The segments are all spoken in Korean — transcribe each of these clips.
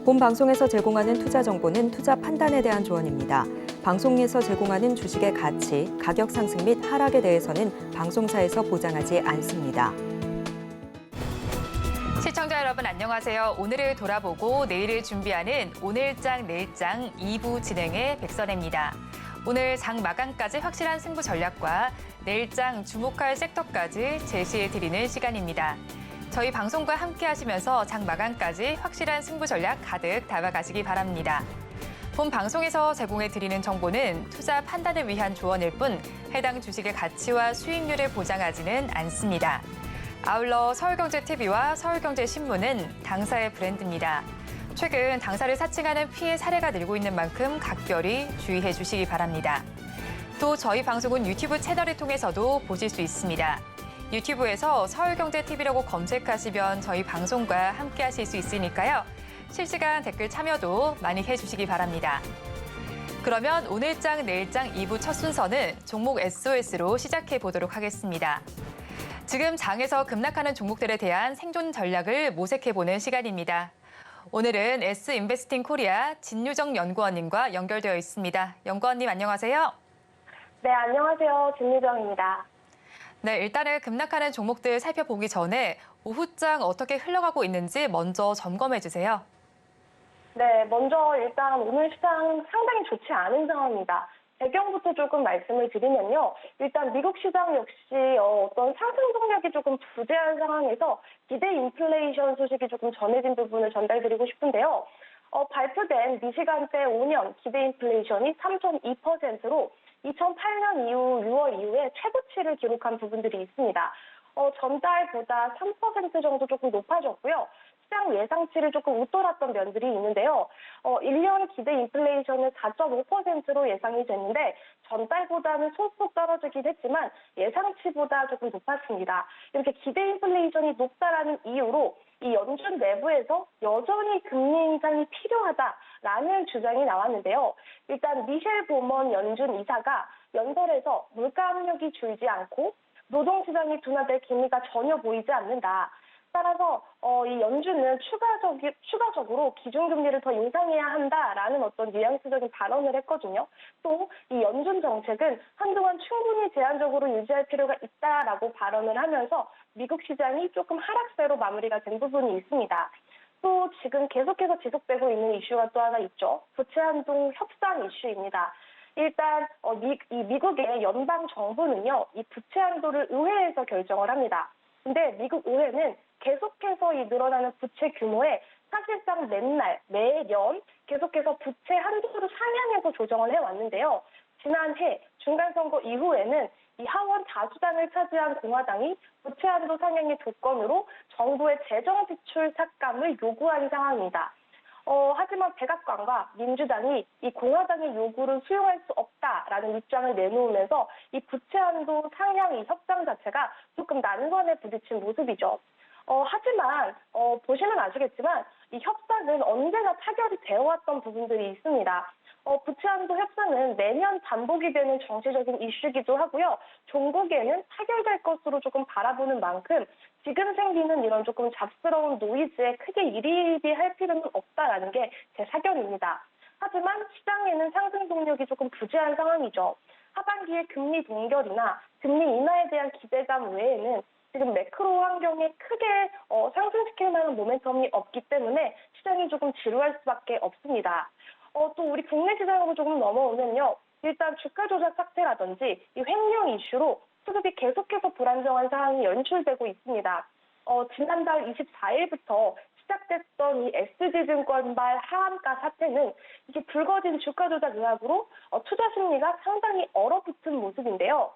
본 방송에서 제공하는 투자 정보는 투자 판단에 대한 조언입니다. 방송에서 제공하는 주식의 가치, 가격 상승 및 하락에 대해서는 방송사에서 보장하지 않습니다. 시청자 여러분 안녕하세요. 오늘을 돌아보고 내일을 준비하는 오늘장 내일장 2부 진행의 백선혜입니다. 오늘 장 마감까지 확실한 승부 전략과 내일장 주목할 섹터까지 제시해드리는 시간입니다. 저희 방송과 함께 하시면서 장 마감까지 확실한 승부 전략 가득 담아가시기 바랍니다. 본 방송에서 제공해드리는 정보는 투자 판단을 위한 조언일 뿐 해당 주식의 가치와 수익률을 보장하지는 않습니다. 아울러 서울경제TV와 서울경제신문은 당사의 브랜드입니다. 최근 당사를 사칭하는 피해 사례가 늘고 있는 만큼 각별히 주의해 주시기 바랍니다. 또 저희 방송은 유튜브 채널을 통해서도 보실 수 있습니다. 유튜브에서 서울경제TV라고 검색하시면 저희 방송과 함께 하실 수 있으니까요. 실시간 댓글 참여도 많이 해주시기 바랍니다. 그러면 오늘장 내일장 2부 첫 순서는 종목 SOS로 시작해 보도록 하겠습니다. 지금 장에서 급락하는 종목들에 대한 생존 전략을 모색해보는 시간입니다. 오늘은 S인베스팅 코리아 진유정 연구원님과 연결되어 있습니다. 연구원님 안녕하세요. 네, 안녕하세요. 진유정입니다. 네, 일단은 급락하는 종목들 살펴보기 전에 오후장 어떻게 흘러가고 있는지 먼저 점검해 주세요. 네, 먼저 일단 오늘 시장 상당히 좋지 않은 상황입니다. 배경부터 조금 말씀을 드리면요. 일단 미국 시장 역시 어떤 상승 동력이 조금 부재한 상황에서 기대 인플레이션 소식이 조금 전해진 부분을 전달드리고 싶은데요. 발표된 미시간대 5년 기대 인플레이션이 3.2%로 2008년 이후 6월 이후에 최고치를 기록한 부분들이 있습니다. 전달보다 3% 정도 조금 높아졌고요. 시장 예상치를 조금 웃돌았던 면들이 있는데요. 1년 기대 인플레이션은 4.5%로 예상이 됐는데 전달보다는 소폭 떨어지긴 했지만 예상치보다 조금 높았습니다. 이렇게 기대 인플레이션이 높다라는 이유로 이 연준 내부에서 여전히 금리 인상이 필요하다라는 주장이 나왔는데요. 일단 미셸 보먼 연준 이사가 연설에서 물가 압력이 줄지 않고 노동시장이 둔화될 기미가 전혀 보이지 않는다. 따라서 이 연준은 추가적으로 기준금리를 더 인상해야 한다라는 어떤 뉘앙스적인 발언을 했거든요. 또 이 연준 정책은 한동안 충분히 제한적으로 유지할 필요가 있다라고 발언을 하면서 미국 시장이 조금 하락세로 마무리가 된 부분이 있습니다. 또 지금 계속해서 지속되고 있는 이슈가 또 하나 있죠. 부채 한도 협상 이슈입니다. 일단 이 미국의 연방 정부는요, 이 부채 한도를 의회에서 결정을 합니다. 근데 미국 의회는 계속해서 이 늘어나는 부채 규모에 사실상 매년 계속해서 부채 한도를 상향해서 조정을 해왔는데요. 지난해 중간선거 이후에는 이 하원 다수당을 차지한 공화당이 부채 한도 상향의 조건으로 정부의 재정 지출 삭감을 요구한 상황입니다. 하지만 백악관과 민주당이 이 공화당의 요구를 수용할 수 없다라는 입장을 내놓으면서 이 부채 한도 상향 이 협상 자체가 조금 난관에 부딪힌 모습이죠. 하지만 보시면 아시겠지만 이 협상은 언제나 타결이 되어왔던 부분들이 있습니다. 부채 한도 협상은 매년 반복이 되는 정치적인 이슈이기도 하고요. 종국에는 타결될 것으로 조금 바라보는 만큼 지금 생기는 이런 조금 잡스러운 노이즈에 크게 일희일비할 필요는 없다라는 게 제 사견입니다. 하지만 시장에는 상승 동력이 조금 부재한 상황이죠. 하반기에 금리 동결이나 금리 인하에 대한 기대감 외에는 지금 매크로 환경에 크게 상승시킬 만한 모멘텀이 없기 때문에 시장이 조금 지루할 수밖에 없습니다. 또 우리 국내 시장으로 조금 넘어오면요. 일단 주가 조작 사태라든지 이 횡령 이슈로 수급이 계속해서 불안정한 상황이 연출되고 있습니다. 지난달 24일부터 시작됐던 이 SG증권발 하한가 사태는 이게 불거진 주가 조작 의혹으로 투자 심리가 상당히 얼어붙은 모습인데요.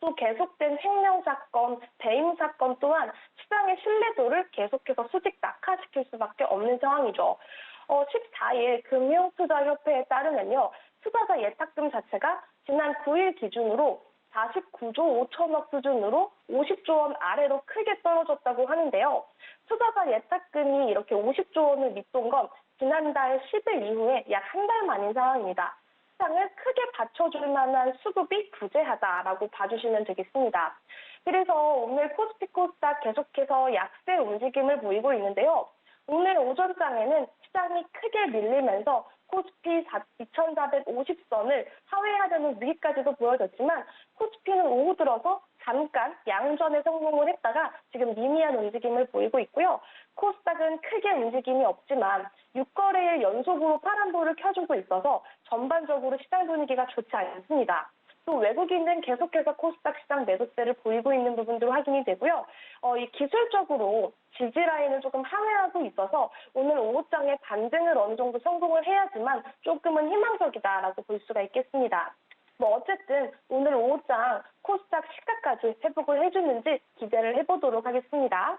또 계속된 횡령 사건, 배임 사건 또한 시장의 신뢰도를 계속해서 수직 낙하시킬 수밖에 없는 상황이죠. 14일 금융투자협회에 따르면요. 투자자 예탁금 자체가 지난 9일 기준으로 49조 5천억 수준으로 50조 원 아래로 크게 떨어졌다고 하는데요. 투자자 예탁금이 이렇게 50조 원을 밑돈 건 지난달 10일 이후에 약 한 달 만인 상황입니다. 시장을 크게 받쳐줄 만한 수급이 부재하다라고 봐주시면 되겠습니다. 그래서 오늘 코스피 코스닥 계속해서 약세 움직임을 보이고 있는데요. 오늘 오전장에는 시장이 크게 밀리면서 코스피 2,450선을 하회하려는 위기까지도 보여졌지만 코스피는 오후 들어서 잠깐 양전에 성공을 했다가 지금 미미한 움직임을 보이고 있고요. 코스닥은 크게 움직임이 없지만 6거래일 연속으로 파란불을 켜주고 있어서 전반적으로 시장 분위기가 좋지 않습니다. 또 외국인은 계속해서 코스닥 시장 매도세를 보이고 있는 부분도 확인이 되고요. 이 기술적으로 지지 라인을 조금 하회하고 있어서 오늘 오후장에 반등을 어느 정도 성공을 해야지만 조금은 희망적이다라고 볼 수가 있겠습니다. 어쨌든 오늘 오후장 코스닥 시가까지 회복을 해주는지 기대를 해보도록 하겠습니다.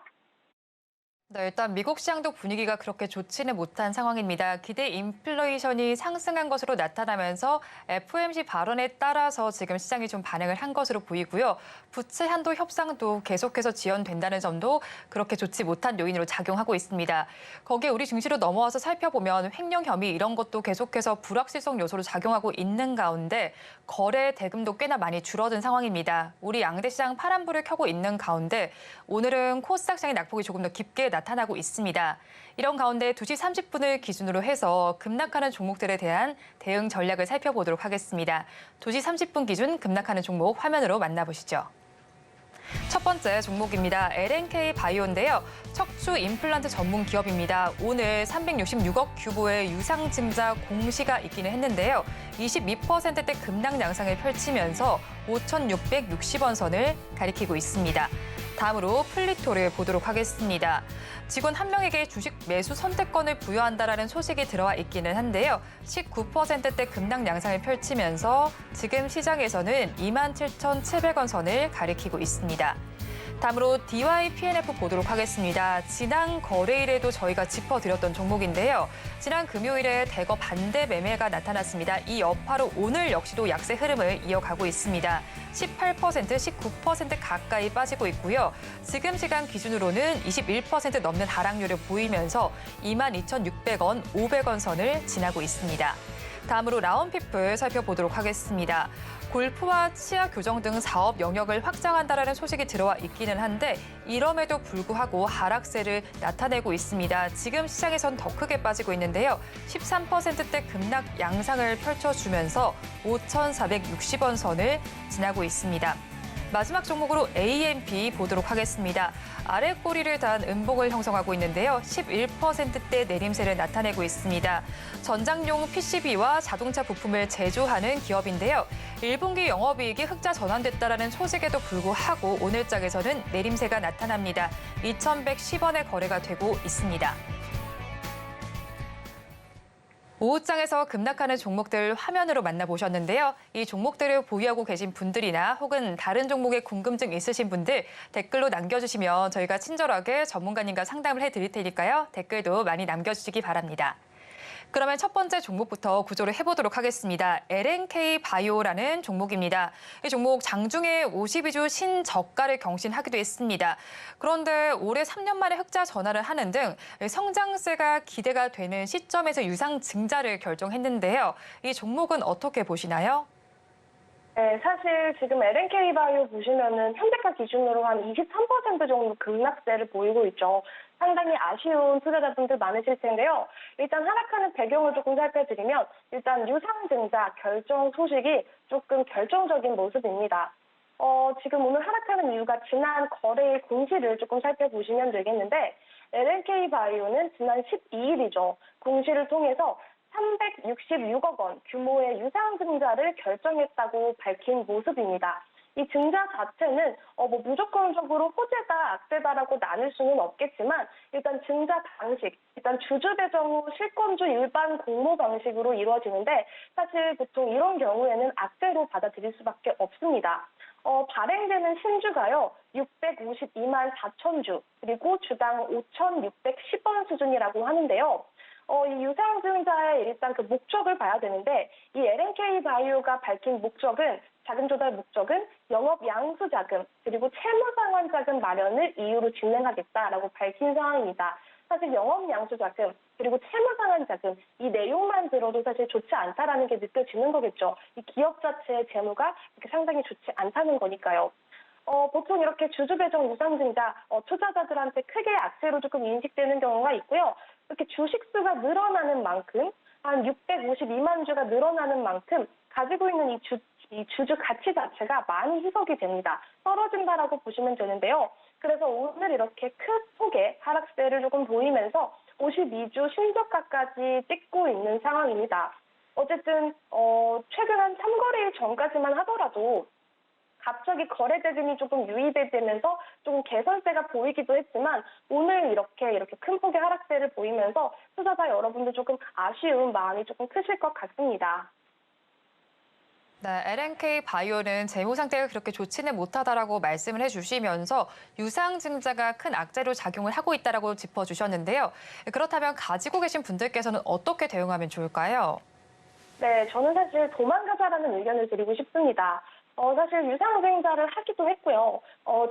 네, 일단 미국 시장도 분위기가 그렇게 좋지는 못한 상황입니다. 기대 인플레이션이 상승한 것으로 나타나면서 FOMC 발언에 따라서 지금 시장이 좀 반응을 한 것으로 보이고요. 부채 한도 협상도 계속해서 지연된다는 점도 그렇게 좋지 못한 요인으로 작용하고 있습니다. 거기에 우리 증시로 넘어와서 살펴보면 횡령 혐의 이런 것도 계속해서 불확실성 요소로 작용하고 있는 가운데 거래 대금도 꽤나 많이 줄어든 상황입니다. 우리 양대 시장 파란불을 켜고 있는 가운데 오늘은 코스닥 시장의 낙폭이 조금 더 깊게 나타나고 있습니다. 이런 가운데 2시 30분을 기준으로 해서 급락하는 종목들에 대한 대응 전략을 살펴보도록 하겠습니다. 2시 30분 기준 급락하는 종목 화면으로 만나보시죠. 첫 번째 종목입니다. LNK 바이오인데요. 척추 임플란트 전문 기업입니다. 오늘 366억 규모의 유상증자 공시가 있기는 했는데요. 22%대 급락 양상을 펼치면서 5,660원 선을 가리키고 있습니다. 다음으로 플리토를 보도록 하겠습니다. 직원 한 명에게 주식 매수 선택권을 부여한다라는 소식이 들어와 있기는 한데요. 19%대 급락 양상을 펼치면서 지금 시장에서는 27,700원 선을 가리키고 있습니다. 다음으로 DYPNF 보도록 하겠습니다. 지난 거래일에도 저희가 짚어드렸던 종목인데요. 지난 금요일에 대거 반대 매매가 나타났습니다. 이 여파로 오늘 역시도 약세 흐름을 이어가고 있습니다. 18%, 19% 가까이 빠지고 있고요. 지금 시간 기준으로는 21% 넘는 하락률을 보이면서 22,600원, 500원 선을 지나고 있습니다. 다음으로 라운피플 살펴보도록 하겠습니다. 골프와 치아 교정 등 사업 영역을 확장한다라는 소식이 들어와 있기는 한데 이럼에도 불구하고 하락세를 나타내고 있습니다. 지금 시장에선 더 크게 빠지고 있는데요. 13%대 급락 양상을 펼쳐주면서 5,460원 선을 지나고 있습니다. 마지막 종목으로 AMP 보도록 하겠습니다. 아래 꼬리를 단 음봉을 형성하고 있는데요. 11%대 내림세를 나타내고 있습니다. 전장용 PCB와 자동차 부품을 제조하는 기업인데요. 1분기 영업이익이 흑자 전환됐다라는 소식에도 불구하고 오늘장에서는 내림세가 나타납니다. 2,110원에 거래가 되고 있습니다. 오후장에서 급락하는 종목들 화면으로 만나보셨는데요. 이 종목들을 보유하고 계신 분들이나 혹은 다른 종목에 궁금증 있으신 분들 댓글로 남겨주시면 저희가 친절하게 전문가님과 상담을 해드릴 테니까요. 댓글도 많이 남겨주시기 바랍니다. 그러면 첫 번째 종목부터 구조를 해보도록 하겠습니다. LNK 바이오라는 종목입니다. 이 종목 장중에 52주 신저가를 경신하기도 했습니다. 그런데 올해 3년 만에 흑자 전환을 하는 등 성장세가 기대가 되는 시점에서 유상 증자를 결정했는데요. 이 종목은 어떻게 보시나요? 네, 사실 지금 LNK 바이오 보시면은 현재가 기준으로 한 23% 정도 급락세를 보이고 있죠. 상당히 아쉬운 투자자분들 많으실 텐데요. 일단 하락하는 배경을 조금 살펴드리면 일단 유상증자 결정 소식이 조금 결정적인 모습입니다. 지금 오늘 하락하는 이유가 지난 거래일 공시를 조금 살펴보시면 되겠는데 LNK 바이오는 지난 12일이죠. 공시를 통해서 366억 원 규모의 유상증자를 결정했다고 밝힌 모습입니다. 이 증자 자체는 무조건적으로 호재다, 악재다라고 나눌 수는 없겠지만 일단 증자 방식, 일단 주주 배정 후 실권주 일반 공모 방식으로 이루어지는데 사실 보통 이런 경우에는 악재로 받아들일 수밖에 없습니다. 발행되는 신주가요, 652만 4천 주, 그리고 주당 5,610원 수준이라고 하는데요. 이 유상증자의 일단 그 목적을 봐야 되는데 이 LNK 바이오가 밝힌 목적은 자금 조달 목적은 영업 양수 자금 그리고 채무 상환 자금 마련을 이유로 진행하겠다라고 밝힌 상황입니다. 사실 영업 양수 자금 그리고 채무 상환 자금 이 내용만 들어도 사실 좋지 않다라는 게 느껴지는 거겠죠. 이 기업 자체의 재무가 이렇게 상당히 좋지 않다는 거니까요. 보통 이렇게 주주 배정 유상증자, 투자자들한테 크게 악재로 조금 인식되는 경우가 있고요. 이렇게 주식 수가 늘어나는 만큼, 한 652만 주가 늘어나는 만큼 가지고 있는 이 주주 가치 자체가 많이 희석이 됩니다. 떨어진다라고 보시면 되는데요. 그래서 오늘 이렇게 큰 폭의 하락세를 조금 보이면서 52주 신저가까지 찍고 있는 상황입니다. 어쨌든 최근 한 3거래일 전까지만 하더라도 갑자기 거래 대금이 조금 유입되면서 조금 개선세가 보이기도 했지만 오늘 이렇게 큰 폭의 하락세를 보이면서 투자자 여러분들 조금 아쉬운 마음이 조금 크실 것 같습니다. 네, LNK 바이오는 재무 상태가 그렇게 좋지는 못하다라고 말씀을 해주시면서 유상증자가 큰 악재로 작용을 하고 있다라고 짚어주셨는데요. 그렇다면 가지고 계신 분들께서는 어떻게 대응하면 좋을까요? 네, 저는 사실 도망가자라는 의견을 드리고 싶습니다. 사실 유상증자를 하기도 했고요.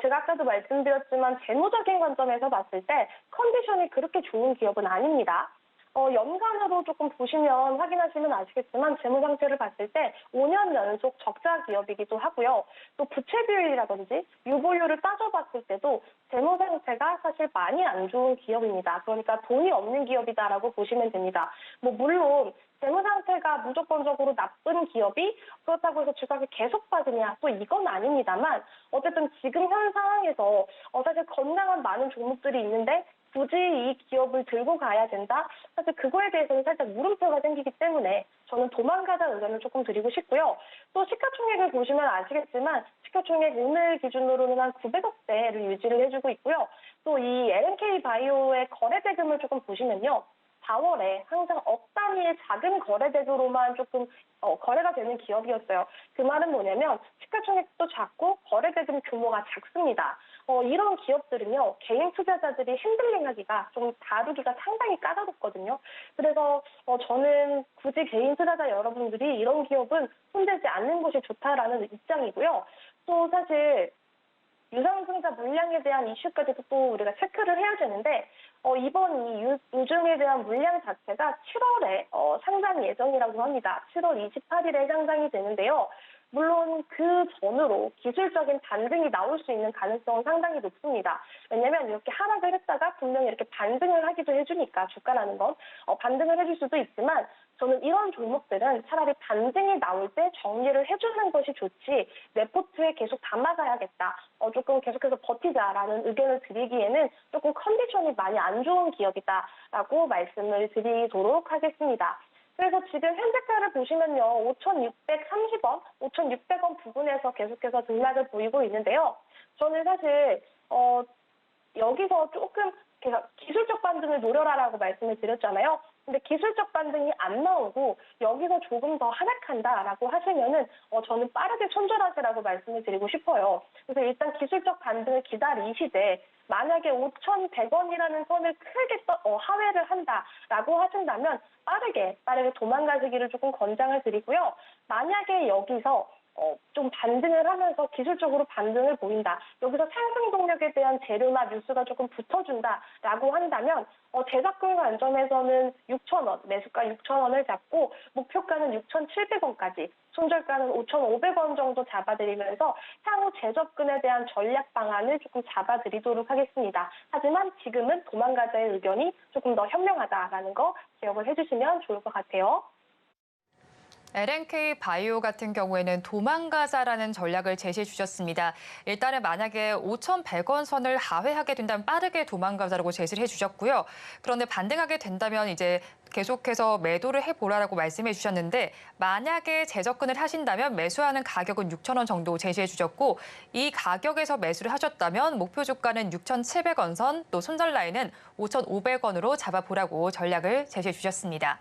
제가 아까도 말씀드렸지만 재무적인 관점에서 봤을 때 컨디션이 그렇게 좋은 기업은 아닙니다. 연간으로 조금 보시면 확인하시면 아시겠지만 재무 상태를 봤을 때 5년 연속 적자 기업이기도 하고요. 또 부채 비율이라든지 유보율을 따져봤을 때도 재무 상태가 사실 많이 안 좋은 기업입니다. 그러니까 돈이 없는 기업이다라고 보시면 됩니다. 물론 재무 상태가 무조건적으로 나쁜 기업이 그렇다고 해서 주가가 계속 빠지냐 또 이건 아닙니다만 어쨌든 지금 현 상황에서 사실 건강한 많은 종목들이 있는데 굳이 이 기업을 들고 가야 된다? 사실 그거에 대해서는 살짝 물음표가 생기기 때문에 저는 도망가자 의견을 조금 드리고 싶고요. 또 시가총액을 보시면 아시겠지만 시가총액 오늘 기준으로는 한 900억대를 유지를 해주고 있고요. 또 이 LNK 바이오의 거래 대금을 조금 보시면요. 4월에 항상 억 단위의 작은 거래대금으로만 조금 거래가 되는 기업이었어요. 그 말은 뭐냐면 시가총액도 작고 거래대금 규모가 작습니다. 이런 기업들은요. 개인 투자자들이 핸들링하기가 좀 다루기가 상당히 까다롭거든요. 그래서 저는 굳이 개인 투자자 여러분들이 이런 기업은 손대지 않는 것이 좋다라는 입장이고요. 또 사실 유상증자 물량에 대한 이슈까지도 또 우리가 체크를 해야 되는데 이번 이 유증에 대한 물량 자체가 7월에 상장 예정이라고 합니다. 7월 28일에 상장이 되는데요. 물론 그 전으로 기술적인 반등이 나올 수 있는 가능성은 상당히 높습니다. 왜냐하면 이렇게 하락을 했다가 분명히 이렇게 반등을 하기도 해주니까 주가라는 건 반등을 해줄 수도 있지만 저는 이런 종목들은 차라리 반등이 나올 때 정리를 해주는 것이 좋지 내 포트에 계속 담아가야겠다. 조금 계속해서 버티자라는 의견을 드리기에는 조금 컨디션이 많이 안 좋은 기업이다라고 말씀을 드리도록 하겠습니다. 그래서 지금 현재가를 보시면요. 5,630원, 5,600원 부근에서 계속해서 등락을 보이고 있는데요. 저는 사실 여기서 조금 기술적 반등을 노려라라고 말씀을 드렸잖아요. 근데 기술적 반등이 안 나오고 여기서 조금 더 하락한다라고 하시면은 저는 빠르게 손절하시라고 말씀을 드리고 싶어요. 그래서 일단 기술적 반등을 기다리시되 만약에 5,100원이라는 선을 크게 하회를 한다라고 하신다면 빠르게 도망가시기를 조금 권장을 드리고요. 만약에 여기서 좀 반등을 하면서 기술적으로 반등을 보인다. 여기서 상승 동력에 대한 재료나 뉴스가 조금 붙어준다라고 한다면 제작권 관점에서는 6,000원, 매수가 6,000원을 잡고 목표가는 6,700원까지, 손절가는 5,500원 정도 잡아드리면서 향후 재접근에 대한 전략 방안을 조금 잡아드리도록 하겠습니다. 하지만 지금은 도망가자의 의견이 조금 더 현명하다라는 거 기억을 해주시면 좋을 것 같아요. LNK 바이오 같은 경우에는 도망가자라는 전략을 제시해 주셨습니다. 일단은 만약에 5,100원 선을 하회하게 된다면 빠르게 도망가자라고 제시를 해주셨고요. 그런데 반등하게 된다면 이제 계속해서 매도를 해보라고 말씀해 주셨는데 만약에 재접근을 하신다면 매수하는 가격은 6,000원 정도 제시해 주셨고 이 가격에서 매수를 하셨다면 목표 주가는 6,700원 선, 또 손절 라인은 5,500원으로 잡아보라고 전략을 제시해 주셨습니다.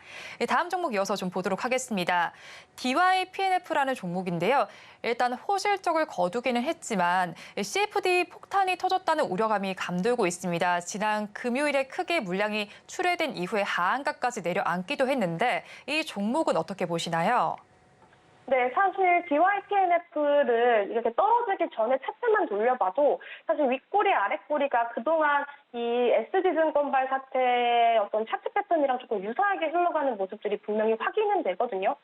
다음 종목 이어서 좀 보도록 하겠습니다. DYPNF라는 종목인데요. 일단 호실적을 거두기는 했지만 CFD 폭탄이 터졌다는 우려감이 감돌고 있습니다. 지난 금요일에 크게 물량이 출회된 이후에 하한가까지 내려앉기도 했는데 이 종목은 어떻게 보시나요? 네, 사실 DYPNF를 이렇게 떨어지기 전에 차트만 돌려봐도 사실 윗꼬리, 아랫꼬리가 그동안 이 SG증권발 사태의 어떤 차트 패턴이랑 조금 유사하게 흘러가는 모습들이 분명히 확인은 되거든요.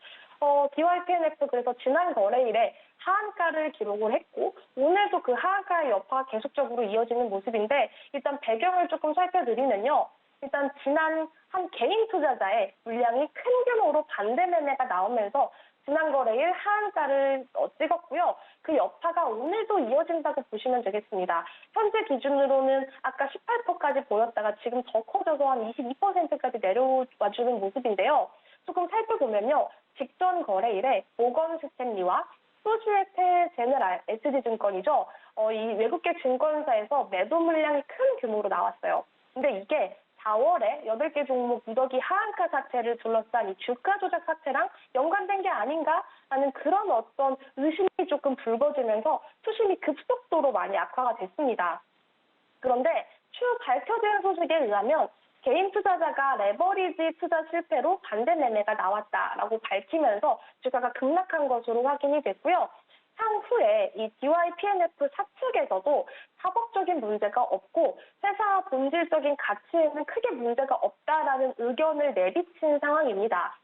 DYPNF 그래서 지난 거래일에 하한가를 기록을 했고 오늘도 그 하한가의 여파가 계속적으로 이어지는 모습인데 일단 배경을 조금 살펴드리면요. 일단 지난 한 개인 투자자의 물량이 큰 규모로 반대 매매가 나오면서 지난 거래일 하한가를 찍었고요. 그 여파가 오늘도 이어진다고 보시면 되겠습니다. 현재 기준으로는 아까 18%까지 보였다가 지금 더 커져서 한 22%까지 내려와주는 모습인데요. 조금 살펴보면요. 직전 거래일에 모건 스탠리와 소시에테 제네랄 SD증권이죠. 이 외국계 증권사에서 매도 물량이 큰 규모로 나왔어요. 근데 이게 4월에 8개 종목 무더기 하한가 사태를 둘러싼 이 주가 조작 사태랑 연관된 게 아닌가 하는 그런 어떤 의심이 조금 불거지면서 수심이 급속도로 많이 악화가 됐습니다. 그런데 추후 발표된 소식에 의하면 개인 투자자가 레버리지 투자 실패로 반대 매매가 나왔다라고 밝히면서 주가가 급락한 것으로 확인이 됐고요. 향후에 이 DYPNF 사측에서도 사법적인 문제가 없고 회사 본질적인 가치에는 크게 문제가 없다라는 의견을 내비친 상황입니다.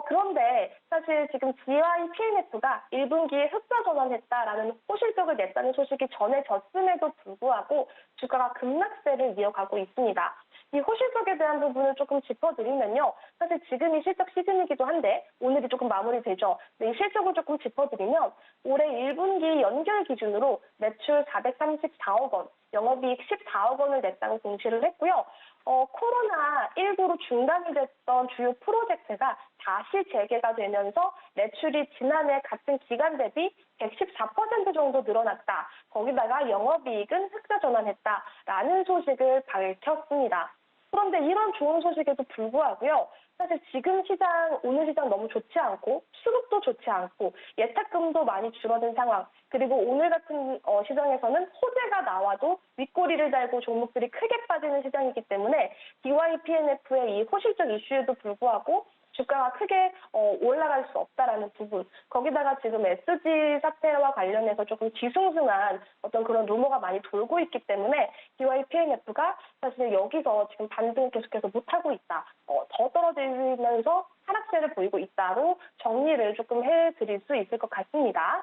그런데 사실 지금 DYPNF가 1분기에 흑자 전환했다라는 호실적을 냈다는 소식이 전해졌음에도 불구하고 주가가 급락세를 이어가고 있습니다. 이 호실적에 대한 부분을 조금 짚어드리면요. 사실 지금이 실적 시즌이기도 한데 오늘이 조금 마무리되죠. 이 실적을 조금 짚어드리면 올해 1분기 연결 기준으로 매출 434억 원, 영업이익 14억 원을 냈다고 공시를 했고요. 코로나19로 중단이 됐던 주요 프로젝트가 다시 재개가 되면서 매출이 지난해 같은 기간 대비 114% 정도 늘어났다. 거기다가 영업이익은 흑자 전환했다라는 소식을 밝혔습니다. 그런데 이런 좋은 소식에도 불구하고요. 사실 지금 시장, 오늘 시장 너무 좋지 않고 수급도 좋지 않고 예탁금도 많이 줄어든 상황 그리고 오늘 같은 시장에서는 호재가 나와도 윗꼬리를 달고 종목들이 크게 빠지는 시장이기 때문에 DYPNF의 이 호실적 이슈에도 불구하고 주가가 크게 올라갈 수 없다라는 부분. 거기다가 지금 SG 사태와 관련해서 조금 뒤숭숭한 어떤 그런 루머가 많이 돌고 있기 때문에 DYPNF가 사실 여기서 지금 반등을 계속해서 못하고 있다. 더 떨어지면서 하락세를 보이고 있다로 정리를 조금 해드릴 수 있을 것 같습니다.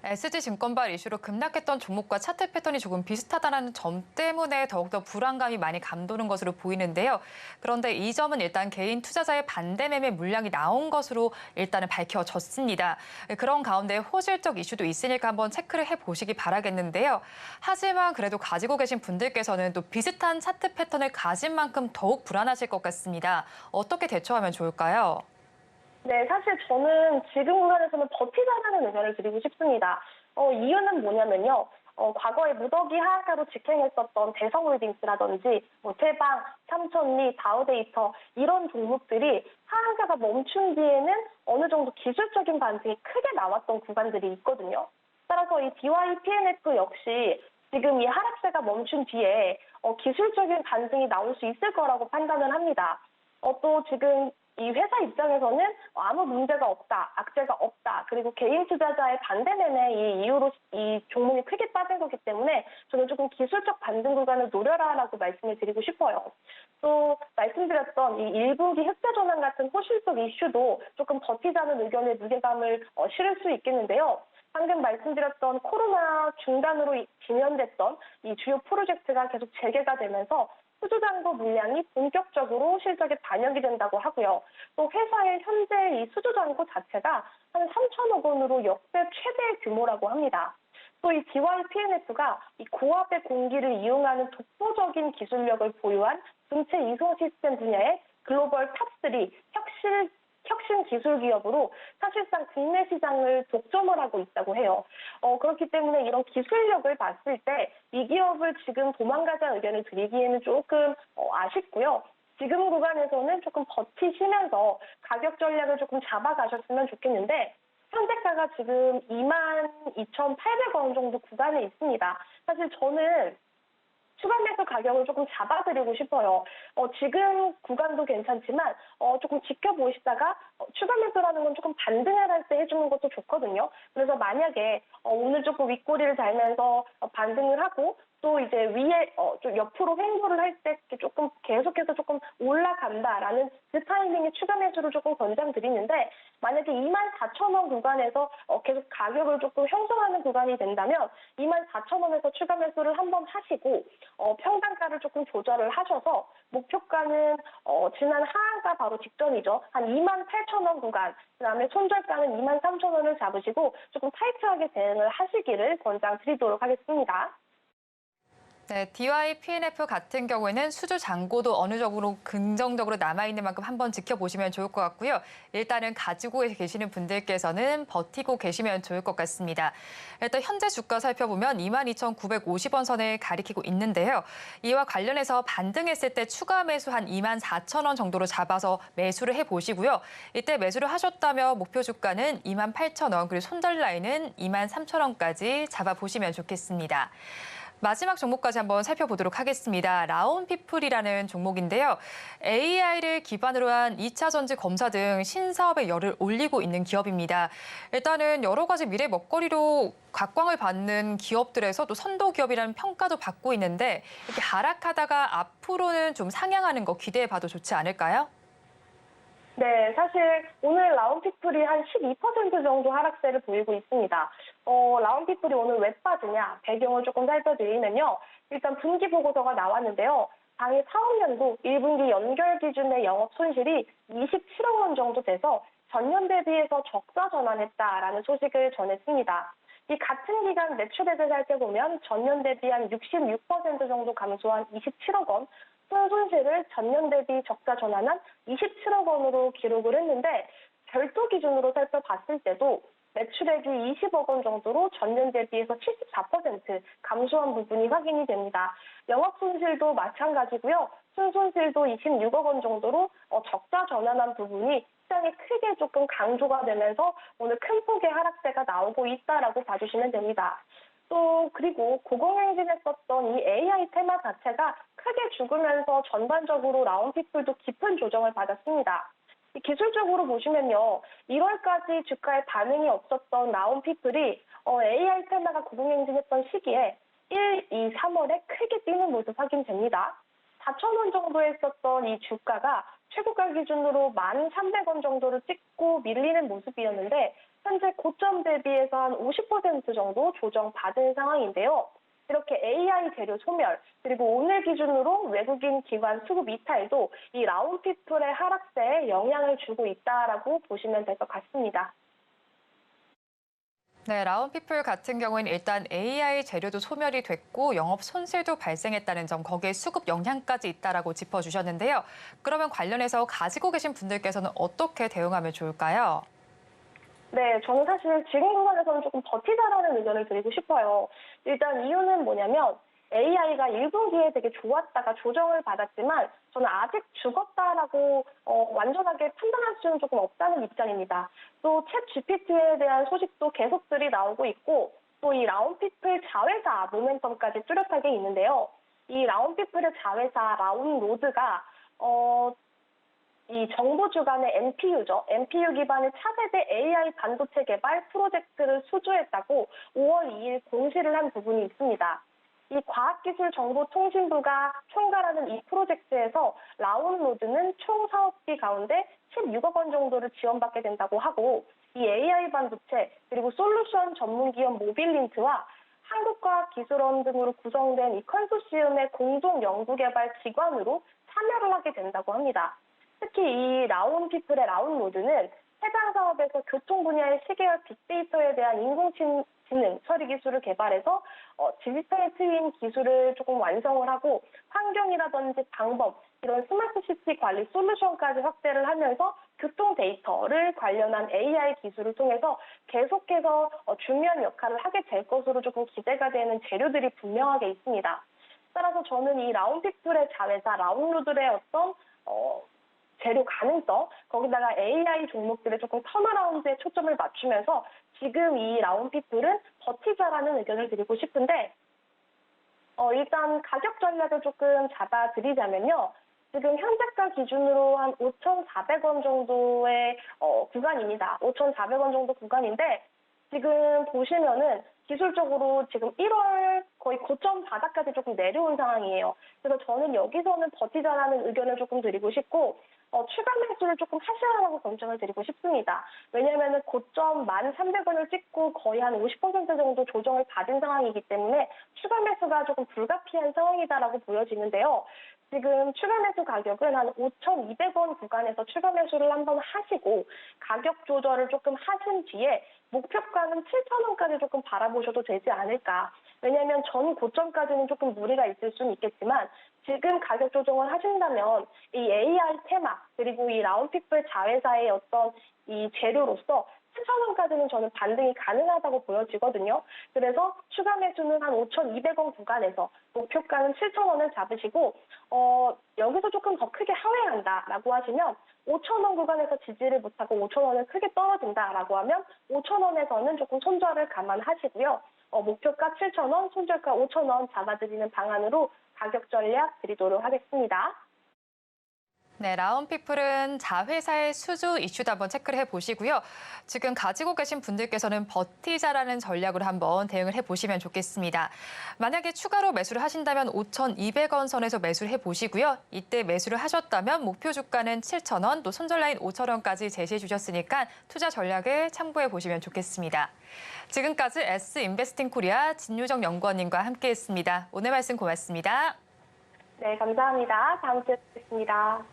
SG증권발 이슈로 급락했던 종목과 차트 패턴이 조금 비슷하다는 점 때문에 더욱더 불안감이 많이 감도는 것으로 보이는데요. 그런데 이 점은 일단 개인 투자자의 반대 매매 물량이 나온 것으로 일단은 밝혀졌습니다. 그런 가운데 호실적 이슈도 있으니까 한번 체크를 해보시기 바라겠는데요. 하지만 그래도 가지고 계신 분들께서는 또 비슷한 차트 패턴을 가진 만큼 더욱 불안하실 것 같습니다. 어떻게 대처하면 좋을까요? 네, 사실 저는 지금 구간에서는 버티자라는 의견을 드리고 싶습니다. 이유는 뭐냐면요. 과거에 무더기 하한가로 직행했었던 대성홀딩스라든지 태방, 삼천리, 다우데이터 이런 종목들이 하한가가 멈춘 뒤에는 어느 정도 기술적인 반등이 크게 나왔던 구간들이 있거든요. 따라서 이 DYPNF 역시 지금 이 하락세가 멈춘 뒤에 기술적인 반등이 나올 수 있을 거라고 판단을 합니다. 또 지금 이 회사 입장에서는 아무 문제가 없다, 악재가 없다, 그리고 개인 투자자의 반대 매매 이 이유로 이 종목이 크게 빠진 거기 때문에 저는 조금 기술적 반등 구간을 노려라라고 말씀을 드리고 싶어요. 또 말씀드렸던 이 1분기 흑자 전환 같은 호실적 이슈도 조금 버티자는 의견의 무게감을 실을 수 있겠는데요. 방금 말씀드렸던 코로나 중단으로 진연됐던 이 주요 프로젝트가 계속 재개가 되면서 수주잔고 물량이 본격적으로 실적에 반영이 된다고 하고요. 또 회사의 현재 이 수주잔고 자체가 한 3천억 원으로 역대 최대 규모라고 합니다. 또 이 DYPNF가 이 고압의 공기를 이용하는 독보적인 기술력을 보유한 등체 이송 시스템 분야의 글로벌 탑3 혁신 기술 기업으로 사실상 국내 시장을 독점을 하고 있다고 해요. 그렇기 때문에 이런 기술력을 봤을 때 이 기업을 지금 도망가자는 의견을 드리기에는 조금 아쉽고요. 지금 구간에서는 조금 버티시면서 가격 전략을 조금 잡아가셨으면 좋겠는데 현재가가 지금 22,800원 정도 구간에 있습니다. 사실 저는 추가 매수 가격을 조금 잡아드리고 싶어요. 지금 구간도 괜찮지만 조금 지켜보시다가 추가 매수라는 건 조금 반등을 할 때 해주는 것도 좋거든요. 그래서 만약에 오늘 조금 윗꼬리를 달면서 반등을 하고 또 이제 위에 좀 옆으로 횡보를 할 때 조금 계속해서 조금 올라간다라는 그 타이밍에 추가 매수를 조금 권장드리는데 만약에 24,000원 구간에서 계속 가격을 조금 형성하는 구간이 된다면 24,000원에서 추가 매수를 한번 하시고 평단가를 조금 조절을 하셔서 목표가는 지난 하한가 바로 직전이죠. 한 28,000원 구간, 그다음에 손절가는 23,000원을 잡으시고 조금 타이트하게 대응을 하시기를 권장드리도록 하겠습니다. 네, DY PNF 같은 경우에는 수주 잔고도 어느 정도 긍정적으로 남아있는 만큼 한번 지켜보시면 좋을 것 같고요. 일단은 가지고 계시는 분들께서는 버티고 계시면 좋을 것 같습니다. 일단 현재 주가 살펴보면 22,950원 선을 가리키고 있는데요. 이와 관련해서 반등했을 때 추가 매수 한 24,000원 정도로 잡아서 매수를 해보시고요. 이때 매수를 하셨다면 목표 주가는 28,000원, 그리고 손절 라인은 23,000원까지 잡아보시면 좋겠습니다. 마지막 종목까지 한번 살펴보도록 하겠습니다. 라온피플이라는 종목인데요. AI를 기반으로 한 2차 전지 검사 등 신사업에 열을 올리고 있는 기업입니다. 일단은 여러 가지 미래 먹거리로 각광을 받는 기업들에서 또 선도 기업이라는 평가도 받고 있는데 이렇게 하락하다가 앞으로는 좀 상향하는 거 기대해 봐도 좋지 않을까요? 네, 사실 오늘 라온피플이 한 12% 정도 하락세를 보이고 있습니다. 라온피플이 오늘 왜 빠지냐? 배경을 조금 살펴드리면요. 일단 분기 보고서가 나왔는데요. 당해 사업연도 1분기 연결 기준의 영업 손실이 27억 원 정도 돼서 전년 대비해서 적자 전환했다라는 소식을 전했습니다. 이 같은 기간 매출액을 살펴보면 전년 대비 한 66% 정도 감소한 27억 원, 순손실을 전년 대비 적자 전환한 27억 원으로 기록을 했는데 별도 기준으로 살펴봤을 때도 매출액이 20억 원 정도로 전년 대비해서 74% 감소한 부분이 확인이 됩니다. 영업 손실도 마찬가지고요. 순손실도 26억 원 정도로 적자 전환한 부분이 시장에 크게 조금 강조가 되면서 오늘 큰 폭의 하락세가 나오고 있다라고 봐주시면 됩니다. 또 그리고 고공행진했었던 이 AI 테마 자체가 크게 죽으면서 전반적으로 라온피플도 깊은 조정을 받았습니다. 기술적으로 보시면요. 1월까지 주가에 반응이 없었던 라온피플이 AI 테마가 고공행진했던 시기에 1, 2, 3월에 크게 뛰는 모습 확인됩니다. 4,000원 정도에 있었던 이 주가가 최고가 기준으로 1,300원 정도를 찍고 밀리는 모습이었는데 현재 고점 대비해서 한 50% 정도 조정받은 상황인데요. 이렇게 AI 재료 소멸, 그리고 오늘 기준으로 외국인 기관 수급 이탈도 이 라온피플의 하락세에 영향을 주고 있다라고 보시면 될 것 같습니다. 네, 라온피플 같은 경우에는 일단 AI 재료도 소멸이 됐고 영업 손실도 발생했다는 점, 거기에 수급 영향까지 있다라고 짚어주셨는데요. 그러면 관련해서 가지고 계신 분들께서는 어떻게 대응하면 좋을까요? 네, 저는 사실 지금 구간에서는 조금 버티자라는 의견을 드리고 싶어요. 일단 이유는 뭐냐면 AI가 1분기에 되게 좋았다가 조정을 받았지만 저는 아직 죽었다라고 완전하게 판단할 수는 조금 없다는 입장입니다. 또 챗 GPT에 대한 소식도 계속들이 나오고 있고 또 이 라온피플 자회사 모멘텀까지 뚜렷하게 있는데요. 이 라온피플의 자회사 라운로드가 이 정부 주관의 NPU죠. NPU 기반의 차세대 AI 반도체 개발 프로젝트를 수주했다고 5월 2일 공시를 한 부분이 있습니다. 이 과학기술정보통신부가 총괄하는 이 프로젝트에서 라운로드는 총 사업비 가운데 16억 원 정도를 지원받게 된다고 하고 이 AI 반도체 그리고 솔루션 전문기업 모빌린트와 한국과학기술원 등으로 구성된 이 컨소시엄의 공동 연구개발 기관으로 참여를 하게 된다고 합니다. 특히 이 라온피플의 라운로드는 해당 사업에서 교통 분야의 시계열 빅데이터에 대한 인공지능 처리 기술을 개발해서 디지털 트윈 기술을 조금 완성을 하고 환경이라든지 방법, 이런 스마트 시티 관리 솔루션까지 확대를 하면서 교통 데이터를 관련한 AI 기술을 통해서 계속해서 중요한 역할을 하게 될 것으로 조금 기대가 되는 재료들이 분명하게 있습니다. 따라서 저는 이 라온피플의 자회사 라운로드의 어떤 재료 가능성, 거기다가 AI 종목들의 조금 턴어라운드에 초점을 맞추면서 지금 이 라온피플은 버티자라는 의견을 드리고 싶은데 일단 가격 전략을 조금 잡아드리자면요. 지금 현재가 기준으로 한 5,400원 정도의 구간입니다. 5,400원 정도 구간인데 지금 보시면은 기술적으로 지금 1월 거의 고점 바닥까지 조금 내려온 상황이에요. 그래서 저는 여기서는 버티자라는 의견을 조금 드리고 싶고 추가 매수를 조금 하시라고 권장을 드리고 싶습니다. 왜냐하면 고점 1,300원을 찍고 거의 한 50% 정도 조정을 받은 상황이기 때문에 추가 매수가 조금 불가피한 상황이다라고 보여지는데요. 지금 추가 매수 가격은 한 5,200원 구간에서 추가 매수를 한번 하시고 가격 조절을 조금 하신 뒤에 목표가는 7,000원까지 조금 바라보셔도 되지 않을까. 왜냐하면 전 고점까지는 조금 무리가 있을 수는 있겠지만 지금 가격 조정을 하신다면 이 AR 테마 그리고 이 라운피플 자회사의 어떤 이 재료로서 7,000원까지는 저는 반등이 가능하다고 보여지거든요. 그래서 추가 매수는 한 5,200원 구간에서 목표가는 7,000원을 잡으시고 여기서 조금 더 크게 하회한다라고 하시면 5,000원 구간에서 지지를 못하고 5,000원을 크게 떨어진다라고 하면 5,000원에서는 조금 손절을 감안하시고요. 목표가 7,000원, 손절가 5,000원 잡아드리는 방안으로 가격 전략 드리도록 하겠습니다. 네, 라운피플은 자회사의 수주 이슈도 한번 체크를 해보시고요. 지금 가지고 계신 분들께서는 버티자라는 전략으로 한번 대응을 해보시면 좋겠습니다. 만약에 추가로 매수를 하신다면 5,200원 선에서 매수를 해보시고요. 이때 매수를 하셨다면 목표 주가는 7,000원, 또 손절 라인 5,000원까지 제시해 주셨으니까 투자 전략을 참고해 보시면 좋겠습니다. 지금까지 S인베스팅 코리아 진유정 연구원님과 함께했습니다. 오늘 말씀 고맙습니다. 네, 감사합니다. 다음 주에 뵙겠습니다.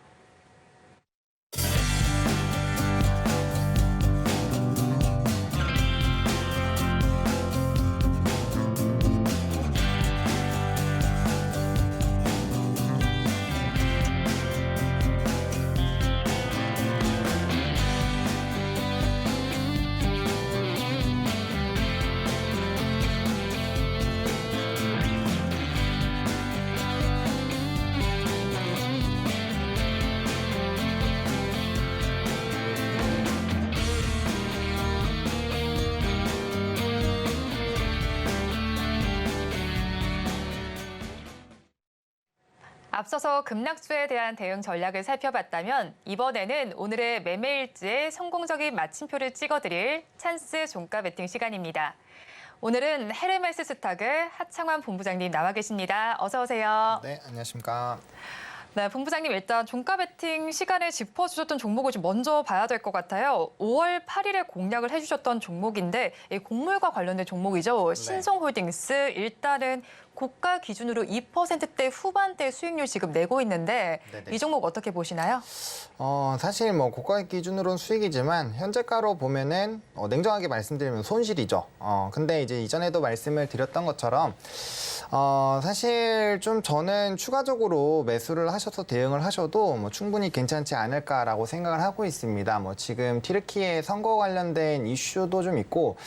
앞서서 급락수에 대한 대응 전략을 살펴봤다면 이번에는 오늘의 매매일지에 성공적인 마침표를 찍어드릴 찬스 종가 베팅 시간입니다. 오늘은 헤르메스 스탁의 하창환 본부장님 나와 계십니다. 어서 오세요. 네, 안녕하십니까. 네, 본부장님 일단 종가 베팅 시간에 짚어주셨던 종목을 좀 먼저 봐야 될 것 같아요. 5월 8일에 공략을 해주셨던 종목인데 이 곡물과 관련된 종목이죠. 신성홀딩스 일단은 고가 기준으로 2%대 후반대 수익률 지금 내고 있는데 네네. 이 종목 어떻게 보시나요? 사실 뭐 고가 기준으로는 수익이지만 현재가로 보면은 냉정하게 말씀드리면 손실이죠. 근데 이제 이전에도 말씀을 드렸던 것처럼 사실 좀 저는 추가적으로 매수를 하셔서 대응을 하셔도 뭐 충분히 괜찮지 않을까라고 생각을 하고 있습니다. 뭐 지금 튀르키예 선거 관련된 이슈도 좀 있고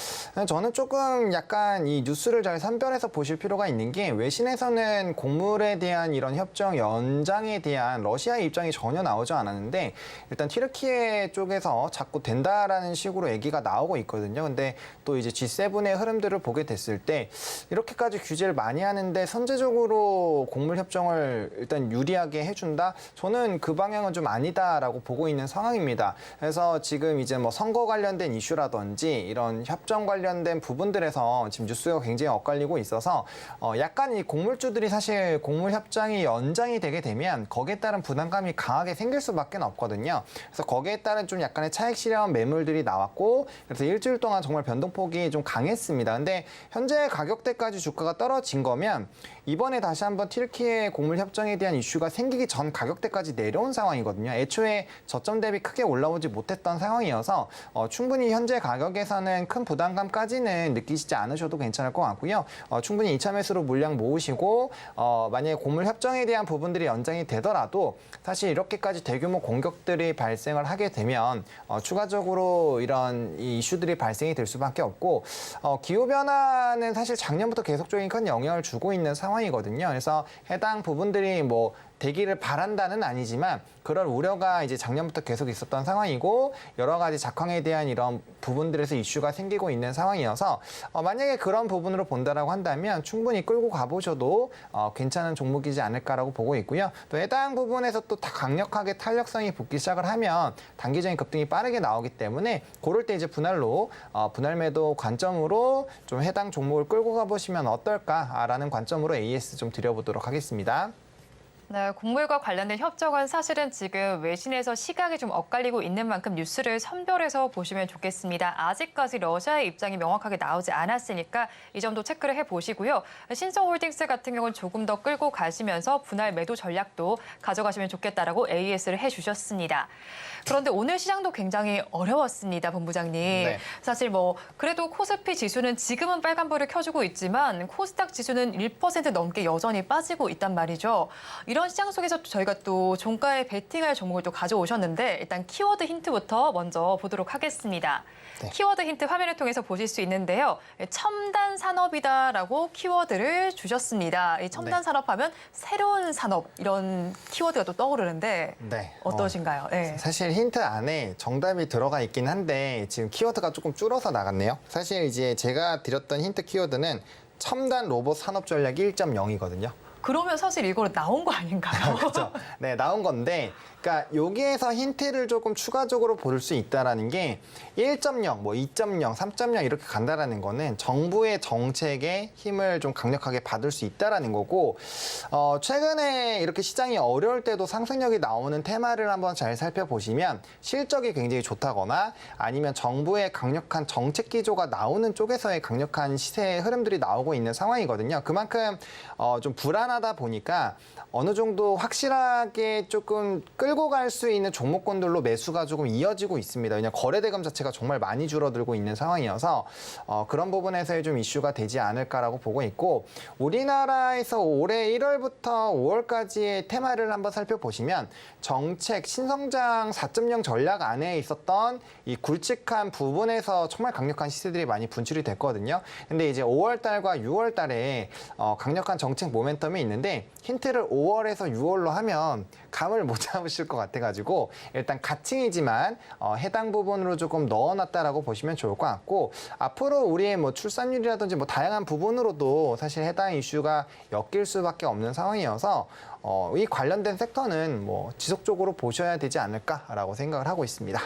저는 조금 약간 이 뉴스를 잘 선별해서 보실 필요가 있는 게 외신에서는 곡물에 대한 이런 협정 연장에 대한 러시아의 입장이 전혀 나오지 않았는데 일단 튀르키예 쪽에서 자꾸 된다라는 식으로 얘기가 나오고 있거든요. 근데 또 이제 G7의 흐름들을 보게 됐을 때 이렇게까지 규제를 많이 하는데 선제적으로 곡물 협정을 일단 유리하게 해준다? 저는 그 방향은 좀 아니다라고 보고 있는 상황입니다. 그래서 지금 이제 뭐 선거 관련된 이슈라든지 이런 협정 관련된 부분들에서 지금 뉴스가 굉장히 엇갈리고 있어서 약간 이 곡물주들이 사실 곡물 협정이 연장이 되게 되면 거기에 따른 부담감이 강하게 생길 수밖에 없거든요. 그래서 거기에 따른 좀 약간의 차익 실현 매물들이 나왔고 그래서 일주일 동안 정말 변동폭이 좀 강했습니다. 근데 현재 가격대까지 주가가 떨어진 거면 이번에 다시 한번 튀르키예 곡물 협정에 대한 이슈가 생기기 전 가격대까지 내려온 상황이거든요. 애초에 저점 대비 크게 올라오지 못했던 상황이어서 충분히 현재 가격에서는 큰 부담감까지는 느끼시지 않으셔도 괜찮을 것 같고요. 충분히 2차 매수로 물량 모으시고 만약에 곡물 협정에 대한 부분들이 연장이 되더라도 사실 이렇게까지 대규모 공격들이 발생을 하게 되면 추가적으로 이런 이슈들이 발생이 될 수밖에 없고 기후변화는 사실 작년부터 계속적인 큰 영향을 주고 있는 상황이거든요. 그래서 해당 부분들이 뭐 되기를 바란다는 아니지만 그런 우려가 이제 작년부터 계속 있었던 상황이고 여러 가지 작황에 대한 이런 부분들에서 이슈가 생기고 있는 상황이어서 만약에 그런 부분으로 본다라고 한다면 충분히 끌고 가보셔도 괜찮은 종목이지 않을까라고 보고 있고요. 또 해당 부분에서 또 강력하게 탄력성이 붙기 시작을 하면 단기적인 급등이 빠르게 나오기 때문에 그럴 때 이제 분할로 분할 매도 관점으로 좀 해당 종목을 끌고 가보시면 어떨까라는 관점으로 AS 좀 드려보도록 하겠습니다. 네, 곡물과 관련된 협정은 사실은 지금 외신에서 시각이 좀 엇갈리고 있는 만큼 뉴스를 선별해서 보시면 좋겠습니다. 아직까지 러시아의 입장이 명확하게 나오지 않았으니까 이 점도 체크를 해보시고요. 신성홀딩스 같은 경우는 조금 더 끌고 가시면서 분할 매도 전략도 가져가시면 좋겠다라고 AS를 해주셨습니다. 그런데 오늘 시장도 굉장히 어려웠습니다, 본부장님. 네. 사실 그래도 코스피 지수는 지금은 빨간불을 켜주고 있지만 코스닥 지수는 1% 넘게 여전히 빠지고 있단 말이죠. 이런 시장 속에서 저희가 또 종가에 베팅할 종목을 또 가져오셨는데 일단 키워드 힌트부터 먼저 보도록 하겠습니다. 네. 키워드 힌트 화면을 통해서 보실 수 있는데요. 첨단 산업이다라고 키워드를 주셨습니다. 이 첨단 네. 산업하면 새로운 산업 이런 키워드가 또 떠오르는데 네. 어떠신가요? 네. 사실 힌트 안에 정답이 들어가 있긴 한데 지금 키워드가 조금 줄어서 나갔네요. 사실 이제 제가 드렸던 힌트 키워드는 첨단 로봇 산업 전략 1.0이거든요. 그러면 사실 이거로 나온 거 아닌가요? 그렇죠. 네, 나온 건데, 그러니까 여기에서 힌트를 조금 추가적으로 볼 수 있다라는 게 1.0, 2.0, 3.0 이렇게 간다라는 거는 정부의 정책에 힘을 좀 강력하게 받을 수 있다라는 거고, 최근에 이렇게 시장이 어려울 때도 상승력이 나오는 테마를 한번 잘 살펴보시면 실적이 굉장히 좋다거나 아니면 정부의 강력한 정책 기조가 나오는 쪽에서의 강력한 시세 흐름들이 나오고 있는 상황이거든요. 그만큼 좀 불안하다 보니까 어느 정도 확실하게 조금 끌고 갈 수 있는 종목군들로 매수가 조금 이어지고 있습니다. 왜냐하면 거래 대금 자체가 정말 많이 줄어들고 있는 상황이어서 그런 부분에서의 좀 이슈가 되지 않을까라고 보고 있고 우리나라에서 올해 1월부터 5월까지의 테마를 한번 살펴보시면 정책 신성장 4.0 전략 안에 있었던 이 굵직한 부분에서 정말 강력한 시세들이 많이 분출이 됐거든요. 근데 이제 5월 달과 6월 달에 강력한 정책 모멘텀이 있는데 힌트를 5월에서 6월로 하면 감을 못 잡으실 것 같아가지고 일단 가칭이지만 해당 부분으로 조금 넣어놨다라고 보시면 좋을 것 같고 앞으로 우리의 출산율이라든지 다양한 부분으로도 사실 해당 이슈가 엮일 수밖에 없는 상황이어서 이 관련된 섹터는 지속적으로 보셔야 되지 않을까라고 생각을 하고 있습니다.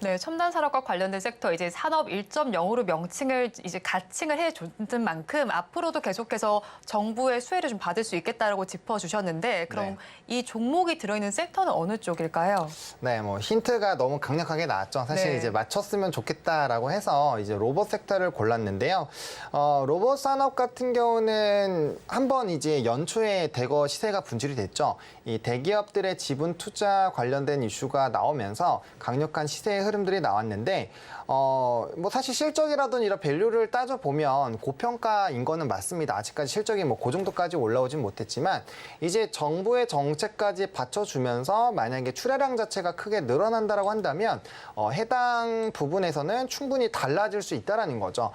네, 첨단 산업과 관련된 섹터 이제 산업 1.0으로 명칭을 이제 가칭을 해준 만큼 앞으로도 계속해서 정부의 수혜를 좀 받을 수 있겠다라고 짚어주셨는데 그럼 네. 이 종목이 들어있는 섹터는 어느 쪽일까요? 네, 힌트가 너무 강력하게 나왔죠. 사실 네. 이제 맞췄으면 좋겠다라고 해서 이제 로봇 섹터를 골랐는데요. 로봇 산업 같은 경우는 한번 이제 연초에 대거 시세가 분출이 됐죠. 이 대기업들의 지분 투자 관련된 이슈가 나오면서 강력한 시세의 흐름들이 나왔는데 사실 실적이라든 이런 밸류를 따져보면 고평가인 거는 맞습니다. 아직까지 실적이 그 정도까지 올라오진 못했지만 이제 정부의 정책까지 받쳐주면서 만약에 출하량 자체가 크게 늘어난다라고 한다면 해당 부분에서는 충분히 달라질 수 있다라는 거죠.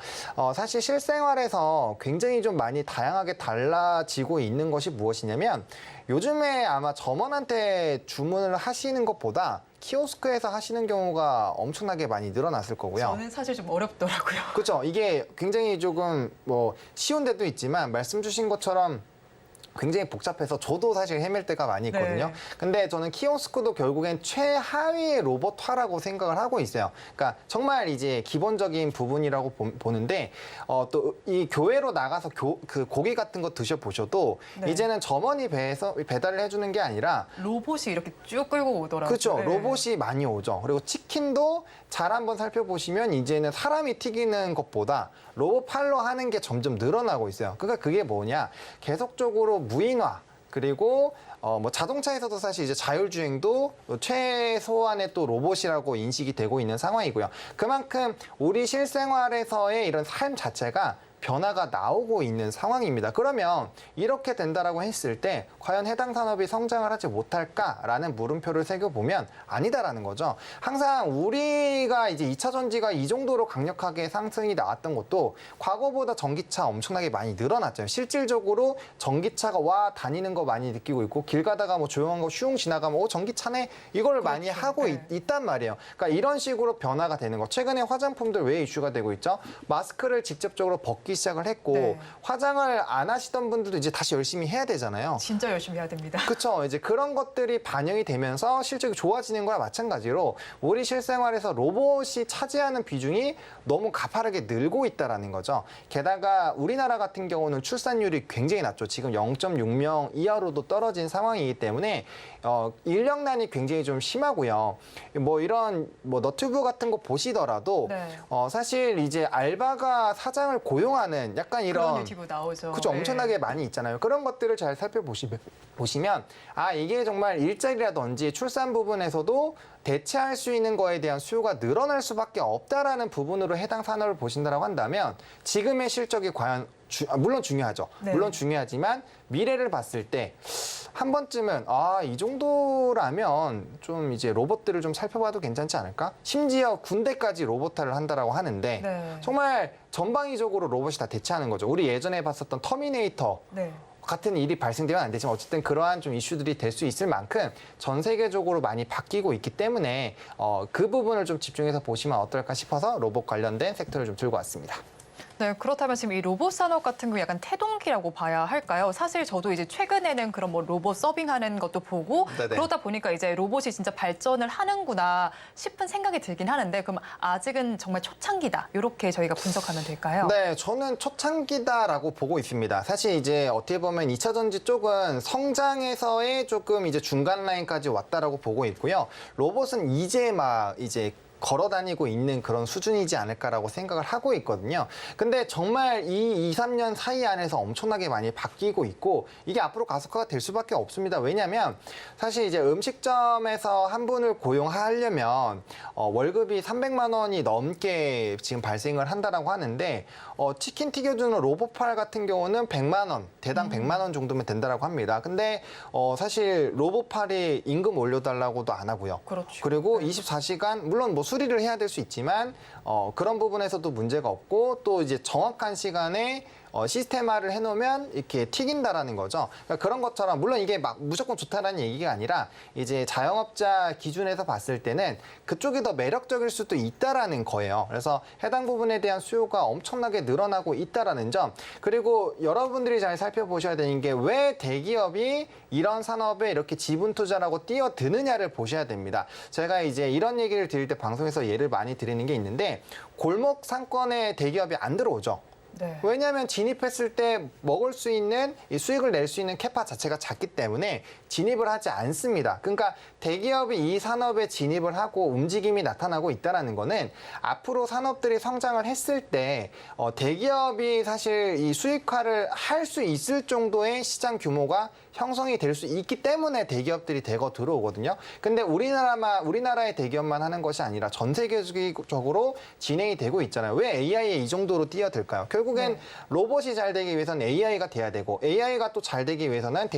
사실 실생활에서 굉장히 좀 많이 다양하게 달라지고 있는 것이 무엇이냐면 요즘에 아마 점원한테 주문을 하시는 것보다 키오스크에서 하시는 경우가 엄청나게 많이 늘어났을 거고요. 저는 사실 좀 어렵더라고요. 그렇죠. 이게 굉장히 조금 쉬운 데도 있지만 말씀 주신 것처럼 굉장히 복잡해서 저도 사실 헤맬 때가 많이 있거든요. 네. 근데 저는 키오스크도 결국엔 최하위의 로봇화라고 생각을 하고 있어요. 그러니까 정말 이제 기본적인 부분이라고 보는데 또 이 교회로 나가서 그 고기 같은 거 드셔보셔도 네. 이제는 점원이 배달을 해주는 게 아니라 로봇이 이렇게 쭉 끌고 오더라고요. 그렇죠. 네. 로봇이 많이 오죠. 그리고 치킨도 잘 한번 살펴보시면 이제는 사람이 튀기는 것보다 로봇 팔로 하는 게 점점 늘어나고 있어요. 그러니까 그게 뭐냐? 계속적으로 무인화 그리고 자동차에서도 사실 이제 자율주행도 최소한의 또 로봇이라고 인식이 되고 있는 상황이고요. 그만큼 우리 실생활에서의 이런 삶 자체가 변화가 나오고 있는 상황입니다. 그러면 이렇게 된다라고 했을 때 과연 해당 산업이 성장을 하지 못할까라는 물음표를 새겨보면 아니다라는 거죠. 항상 우리가 이제 2차 전지가 이 정도로 강력하게 상승이 나왔던 것도 과거보다 전기차 엄청나게 많이 늘어났죠. 실질적으로 전기차가 와 다니는 거 많이 느끼고 있고 길 가다가 뭐 조용한 거 슝 지나가면 전기차네 이걸 많이 하고 있단 말이에요. 그러니까 이런 식으로 변화가 되는 거. 최근에 화장품들 왜 이슈가 되고 있죠? 마스크를 직접적으로 벗기 시작을 했고 화장을 안 하시던 분들도 이제 다시 열심히 해야 되잖아요. 진짜 열심히 해야 됩니다. 그렇죠. 이제 그런 것들이 반영이 되면서 실적이 좋아지는 거와 마찬가지로 우리 실생활에서 로봇이 차지하는 비중이 너무 가파르게 늘고 있다라는 거죠. 게다가 우리나라 같은 경우는 출산율이 굉장히 낮죠. 지금 0.6명 이하로도 떨어진 상황이기 때문에 인력난이 굉장히 좀 심하고요. 뭐 이런 뭐 너튜브 같은 거 보시더라도 사실 이제 알바가 사장을 고용하는 약간 이런 그런 유튜브 나오죠. 그죠, 엄청나게 많이 있잖아요. 그런 것들을 잘 살펴보시면 아 이게 정말 일자리라든지 출산 부분에서도 대체할 수 있는 거에 대한 수요가 늘어날 수밖에 없다라는 부분으로 해당 산업을 보신다라고 한다면 지금의 실적이 과연 물론 중요하죠. 물론 중요하지만 미래를 봤을 때 한 번쯤은 이 정도라면 좀 이제 로봇들을 좀 살펴봐도 괜찮지 않을까? 심지어 군대까지 로봇화를 한다라고 하는데 정말 전방위적으로 로봇이 다 대체하는 거죠. 우리 예전에 봤었던 터미네이터 같은 일이 발생되면 안 되지만 어쨌든 그러한 좀 이슈들이 될 수 있을 만큼 전 세계적으로 많이 바뀌고 있기 때문에 그 부분을 좀 집중해서 보시면 어떨까 싶어서 로봇 관련된 섹터를 좀 들고 왔습니다. 네, 그렇다면 지금 이 로봇 산업 같은 거 약간 태동기라고 봐야 할까요? 사실 저도 이제 최근에는 그런 뭐 로봇 서빙하는 것도 보고 그러다 보니까 이제 로봇이 진짜 발전을 하는구나 싶은 생각이 들긴 하는데 그럼 아직은 정말 초창기다 이렇게 저희가 분석하면 될까요? 네, 저는 초창기다라고 보고 있습니다. 사실 이제 어떻게 보면 2차 전지 쪽은 성장에서의 조금 이제 중간 라인까지 왔다라고 보고 있고요. 로봇은 이제 막 이제 걸어 다니고 있는 그런 수준이지 않을까라고 생각을 하고 있거든요. 근데 정말 이 2, 3년 사이 안에서 엄청나게 많이 바뀌고 있고 이게 앞으로 가속화가 될 수밖에 없습니다. 왜냐하면 사실 이제 음식점에서 한 분을 고용하려면 월급이 300만 원이 넘게 지금 발생을 한다라고 하는데 치킨 튀겨주는 로봇팔 같은 경우는 100만 원, 대당 100만 원 정도면 된다라고 합니다. 근데 사실 로봇팔이 임금 올려달라고도 안 하고요. 그리고 24시간 물론 뭐 수리를 해야 될 수 있지만 그런 부분에서도 문제가 없고 또 이제 정확한 시간에 시스템화를 해놓으면 이렇게 튀긴다라는 거죠. 그러니까 그런 것처럼 물론 이게 막 무조건 좋다라는 얘기가 아니라 이제 자영업자 기준에서 봤을 때는 그쪽이 더 매력적일 수도 있다라는 거예요. 그래서 해당 부분에 대한 수요가 엄청나게 늘어나고 있다라는 점. 그리고 여러분들이 잘 살펴보셔야 되는 게 왜 대기업이 이런 산업에 이렇게 지분 투자라고 뛰어드느냐를 보셔야 됩니다. 제가 이제 이런 얘기를 드릴 때 방송에서 예를 많이 드리는 게 있는데 골목 상권에 대기업이 안 들어오죠. 왜냐하면 진입했을 때 먹을 수 있는 이 수익을 낼 수 있는 캐파 자체가 작기 때문에 진입을 하지 않습니다. 그러니까 대기업이 이 산업에 진입을 하고 움직임이 나타나고 있다는 거는 앞으로 산업들이 성장을 했을 때 대기업이 사실 이 수익화를 할 수 있을 정도의 시장 규모가 형성이 될 수 있기 때문에 대기업들이 대거 들어오거든요. 근데 우리나라의 대기업만 하는 것이 아니라 전 세계적으로 진행이 되고 있잖아요. 왜 AI에 이 정도로 뛰어들까요? 결국엔 로봇이 잘 되기 위해서는 AI가 돼야 되고 AI가 또 잘 되기 위해서는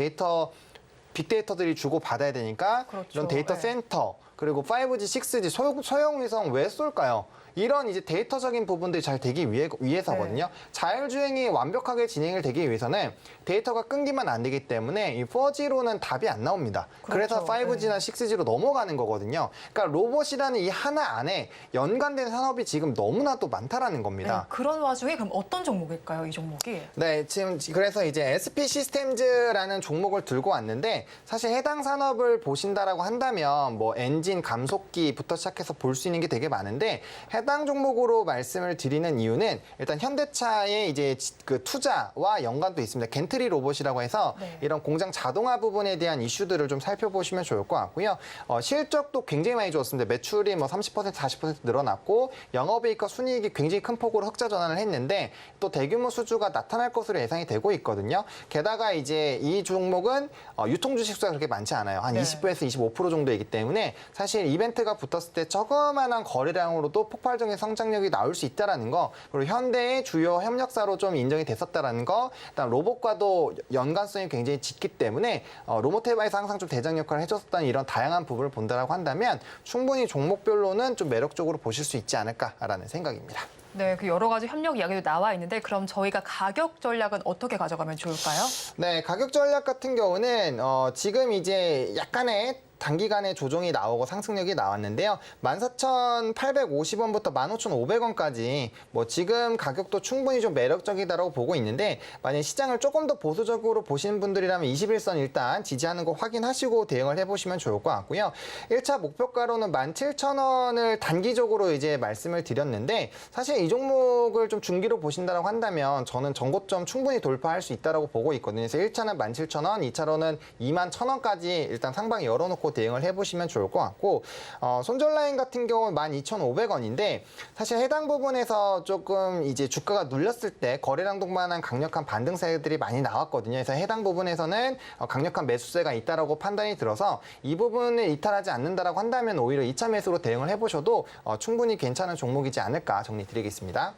빅데이터들이 주고받아야 되니까 이런 데이터 센터 그리고 5G, 6G 소형위성 왜 쏠까요? 이런 이제 데이터적인 부분들이 잘 되기 위해서거든요. 자율주행이 완벽하게 진행을 되기 위해서는 데이터가 끊기면 안 되기 때문에 이 4G로는 답이 안 나옵니다. 그래서 5G나 6G로 넘어가는 거거든요. 그러니까 로봇이라는 이 하나 안에 연관된 산업이 지금 너무나도 많다라는 겁니다. 그런 와중에 그럼 어떤 종목일까요, 이 종목이? 네, 지금 그래서 이제 SP 시스템즈라는 종목을 들고 왔는데 사실 해당 산업을 보신다라고 한다면 뭐 엔진, 감속기부터 시작해서 볼 수 있는 게 되게 많은데 해당 종목으로 말씀을 드리는 이유는 일단 현대차의 이제 그 투자와 연관도 있습니다. 겐트리 로봇이라고 해서 이런 공장 자동화 부분에 대한 이슈들을 좀 살펴보시면 좋을 것 같고요. 실적도 굉장히 많이 좋았습니다. 매출이 뭐 30%, 40% 늘어났고 영업이익과 순이익이 굉장히 큰 폭으로 흑자 전환을 했는데 또 대규모 수주가 나타날 것으로 예상이 되고 있거든요. 게다가 이제 이 종목은 유통 주식 수가 그렇게 많지 않아요. 한 20%에서 25% 정도이기 때문에 사실 이벤트가 붙었을 때 조그만한 거래량으로도 폭발적인 성장력이 나올 수 있다라는 거, 그리고 현대의 주요 협력사로 좀 인정이 됐었다라는 거, 일단 로봇과도 연관성이 굉장히 짙기 때문에 로보테바에서 항상 좀 대장 역할을 해줬었던 이런 다양한 부분을 본다라고 한다면 충분히 종목별로는 좀 매력적으로 보실 수 있지 않을까라는 생각입니다. 네, 그 여러 가지 협력 이야기도 나와 있는데 그럼 저희가 가격 전략은 어떻게 가져가면 좋을까요? 네, 가격 전략 같은 경우는 지금 이제 약간의 단기간에 조정이 나오고 상승력이 나왔는데요. 14,850원부터 15,500원까지 뭐 지금 가격도 충분히 좀 매력적이다라고 보고 있는데, 만약 시장을 조금 더 보수적으로 보시는 분들이라면 21선 일단 지지하는 거 확인하시고 대응을 해보시면 좋을 것 같고요. 1차 목표가로는 17,000원을 단기적으로 이제 말씀을 드렸는데, 사실 이 종목을 좀 중기로 보신다라고 한다면 저는 전고점 충분히 돌파할 수 있다라고 보고 있거든요. 그래서 1차는 17,000원, 2차로는 21,000원까지 일단 상방에 열어놓고 대응을 해보시면 좋을 것 같고, 손절 라인 같은 경우는 12,500원인데 사실 해당 부분에서 조금 이제 주가가 눌렸을 때 거래량 동반한 강력한 반등세들이 많이 나왔거든요. 그래서 해당 부분에서는 강력한 매수세가 있다라고 판단이 들어서 이 부분을 이탈하지 않는다라고 한다면 오히려 2차 매수로 대응을 해보셔도 충분히 괜찮은 종목이지 않을까 정리드리겠습니다.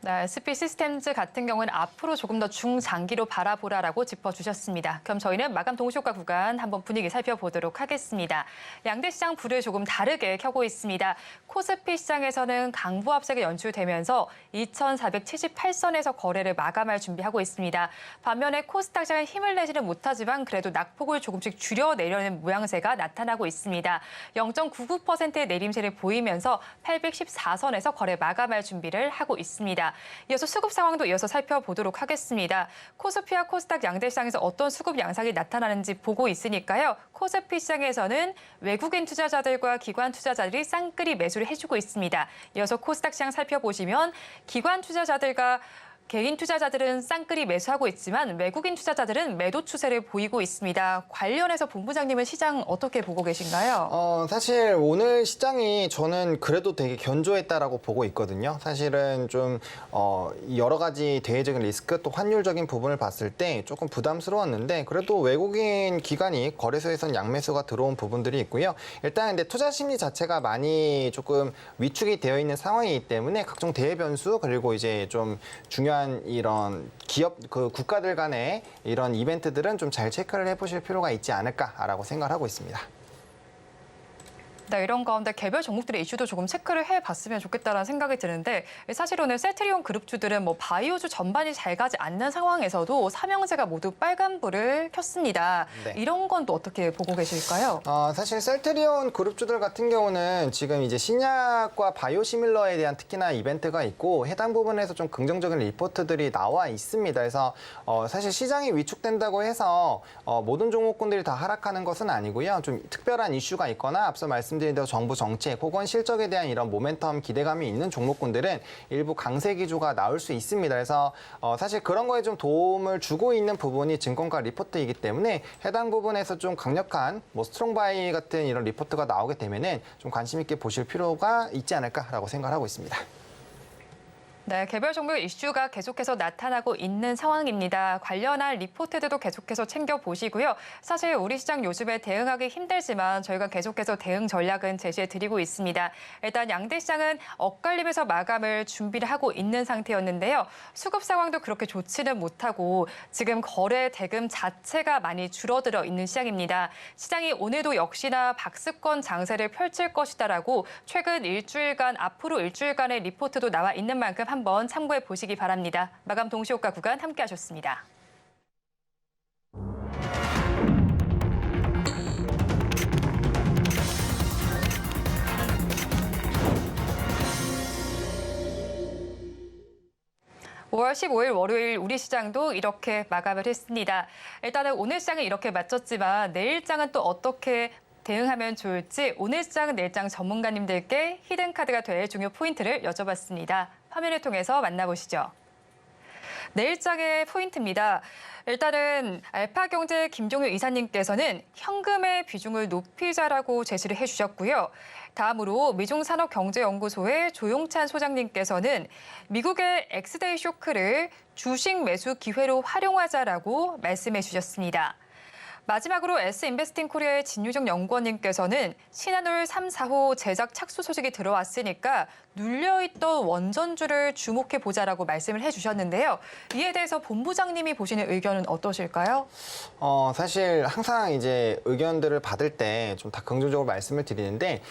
네, SP 시스템즈 같은 경우는 앞으로 조금 더 중장기로 바라보라라고 짚어주셨습니다. 그럼 저희는 마감 동시효과 구간 한번 분위기 살펴보도록 하겠습니다. 양대 시장 불을 조금 다르게 켜고 있습니다. 코스피 시장에서는 강보 합세가 연출되면서 2,478선에서 거래를 마감할 준비하고 있습니다. 반면에 코스닥 시장은 힘을 내지는 못하지만 그래도 낙폭을 조금씩 줄여내려는 모양새가 나타나고 있습니다. 0.99%의 내림세를 보이면서 814선에서 거래 마감할 준비를 하고 있습니다. 이어서 수급 상황도 이어서 살펴보도록 하겠습니다. 코스피와 코스닥 양대 시장에서 어떤 수급 양상이 나타나는지 보고 있으니까요. 코스피 시장에서는 외국인 투자자들과 기관 투자자들이 쌍끌이 매수를 해주고 있습니다. 이어서 코스닥 시장 살펴보시면 기관 투자자들과 개인 투자자들은 쌍끌이 매수하고 있지만 외국인 투자자들은 매도 추세를 보이고 있습니다. 관련해서 본부장님은 시장 어떻게 보고 계신가요? 사실 오늘 시장이 저는 그래도 되게 견조했다라고 보고 있거든요. 사실은 좀 여러 가지 대외적인 리스크 또 환율적인 부분을 봤을 때 조금 부담스러웠는데 그래도 외국인 기관이 거래소에선 양매수가 들어온 부분들이 있고요. 일단 근데 투자 심리 자체가 많이 조금 위축이 되어 있는 상황이기 때문에 각종 대외 변수 그리고 이제 좀 중요한 이런 기업 그 국가들 간의 이런 이벤트들은 좀 잘 체크를 해보실 필요가 있지 않을까라고 생각을 하고 있습니다. 네, 이런 가운데 개별 종목들의 이슈도 조금 체크를 해봤으면 좋겠다는 생각이 드는데 사실 오늘 셀트리온 그룹주들은 뭐 바이오주 전반이 잘 가지 않는 상황에서도 삼형제가 모두 빨간불을 켰습니다. 네. 이런 건 또 어떻게 보고 계실까요? 사실 셀트리온 그룹주들 같은 경우는 지금 이제 신약과 바이오시밀러에 대한 특히나 이벤트가 있고 해당 부분에서 좀 긍정적인 리포트들이 나와 있습니다. 그래서 사실 시장이 위축된다고 해서 모든 종목군들이 다 하락하는 것은 아니고요. 좀 특별한 이슈가 있거나 앞서 말씀드린 대로 정부 정책 혹은 실적에 대한 이런 모멘텀 기대감이 있는 종목군들은 일부 강세 기조가 나올 수 있습니다. 그래서 사실 그런 거에 좀 도움을 주고 있는 부분이 증권가 리포트이기 때문에 해당 부분에서 좀 강력한 뭐 스트롱바이 같은 이런 리포트가 나오게 되면은 좀 관심 있게 보실 필요가 있지 않을까라고 생각하고 있습니다. 네, 개별 종목 이슈가 계속해서 나타나고 있는 상황입니다. 관련한 리포트들도 계속해서 챙겨보시고요. 사실 우리 시장 요즘에 대응하기 힘들지만 저희가 계속해서 대응 전략은 제시해드리고 있습니다. 일단 양대 시장은 엇갈림에서 마감을 준비를 하고 있는 상태였는데요. 수급 상황도 그렇게 좋지는 못하고 지금 거래 대금 자체가 많이 줄어들어 있는 시장입니다. 시장이 오늘도 역시나 박스권 장세를 펼칠 것이다라고 최근 일주일간 앞으로 일주일간의 리포트도 나와 있는 만큼 한번 참고해 보시기 바랍니다. 마감 동시효과 구간 함께 하셨습니다. (5월 15일) 월요일 우리 시장도 이렇게 마감을 했습니다. 일단은 오늘 시장은 이렇게 마쳤지만 내일 장은 또 어떻게 대응하면 좋을지 오늘 시장, 내일 장 전문가님들께 히든카드가 될 중요 포인트를 여쭤봤습니다. 화면을 통해서 만나보시죠. 내일 장의 포인트입니다. 일단은 알파경제 김종효 이사님께서는 현금의 비중을 높이자라고 제시를 해주셨고요. 다음으로 미중산업경제연구소의 조용찬 소장님께서는 미국의 엑스데이 쇼크를 주식 매수 기회로 활용하자라고 말씀해 주셨습니다. 마지막으로 S인베스팅 코리아의 진유정 연구원님께서는 신한울 3, 4호 제작 착수 소식이 들어왔으니까 눌려있던 원전주를 주목해보자라고 말씀을 해주셨는데요. 이에 대해서 본부장님이 보시는 의견은 어떠실까요? 사실 항상 이제 의견들을 받을 때 좀 다 긍정적으로 말씀을 드리는데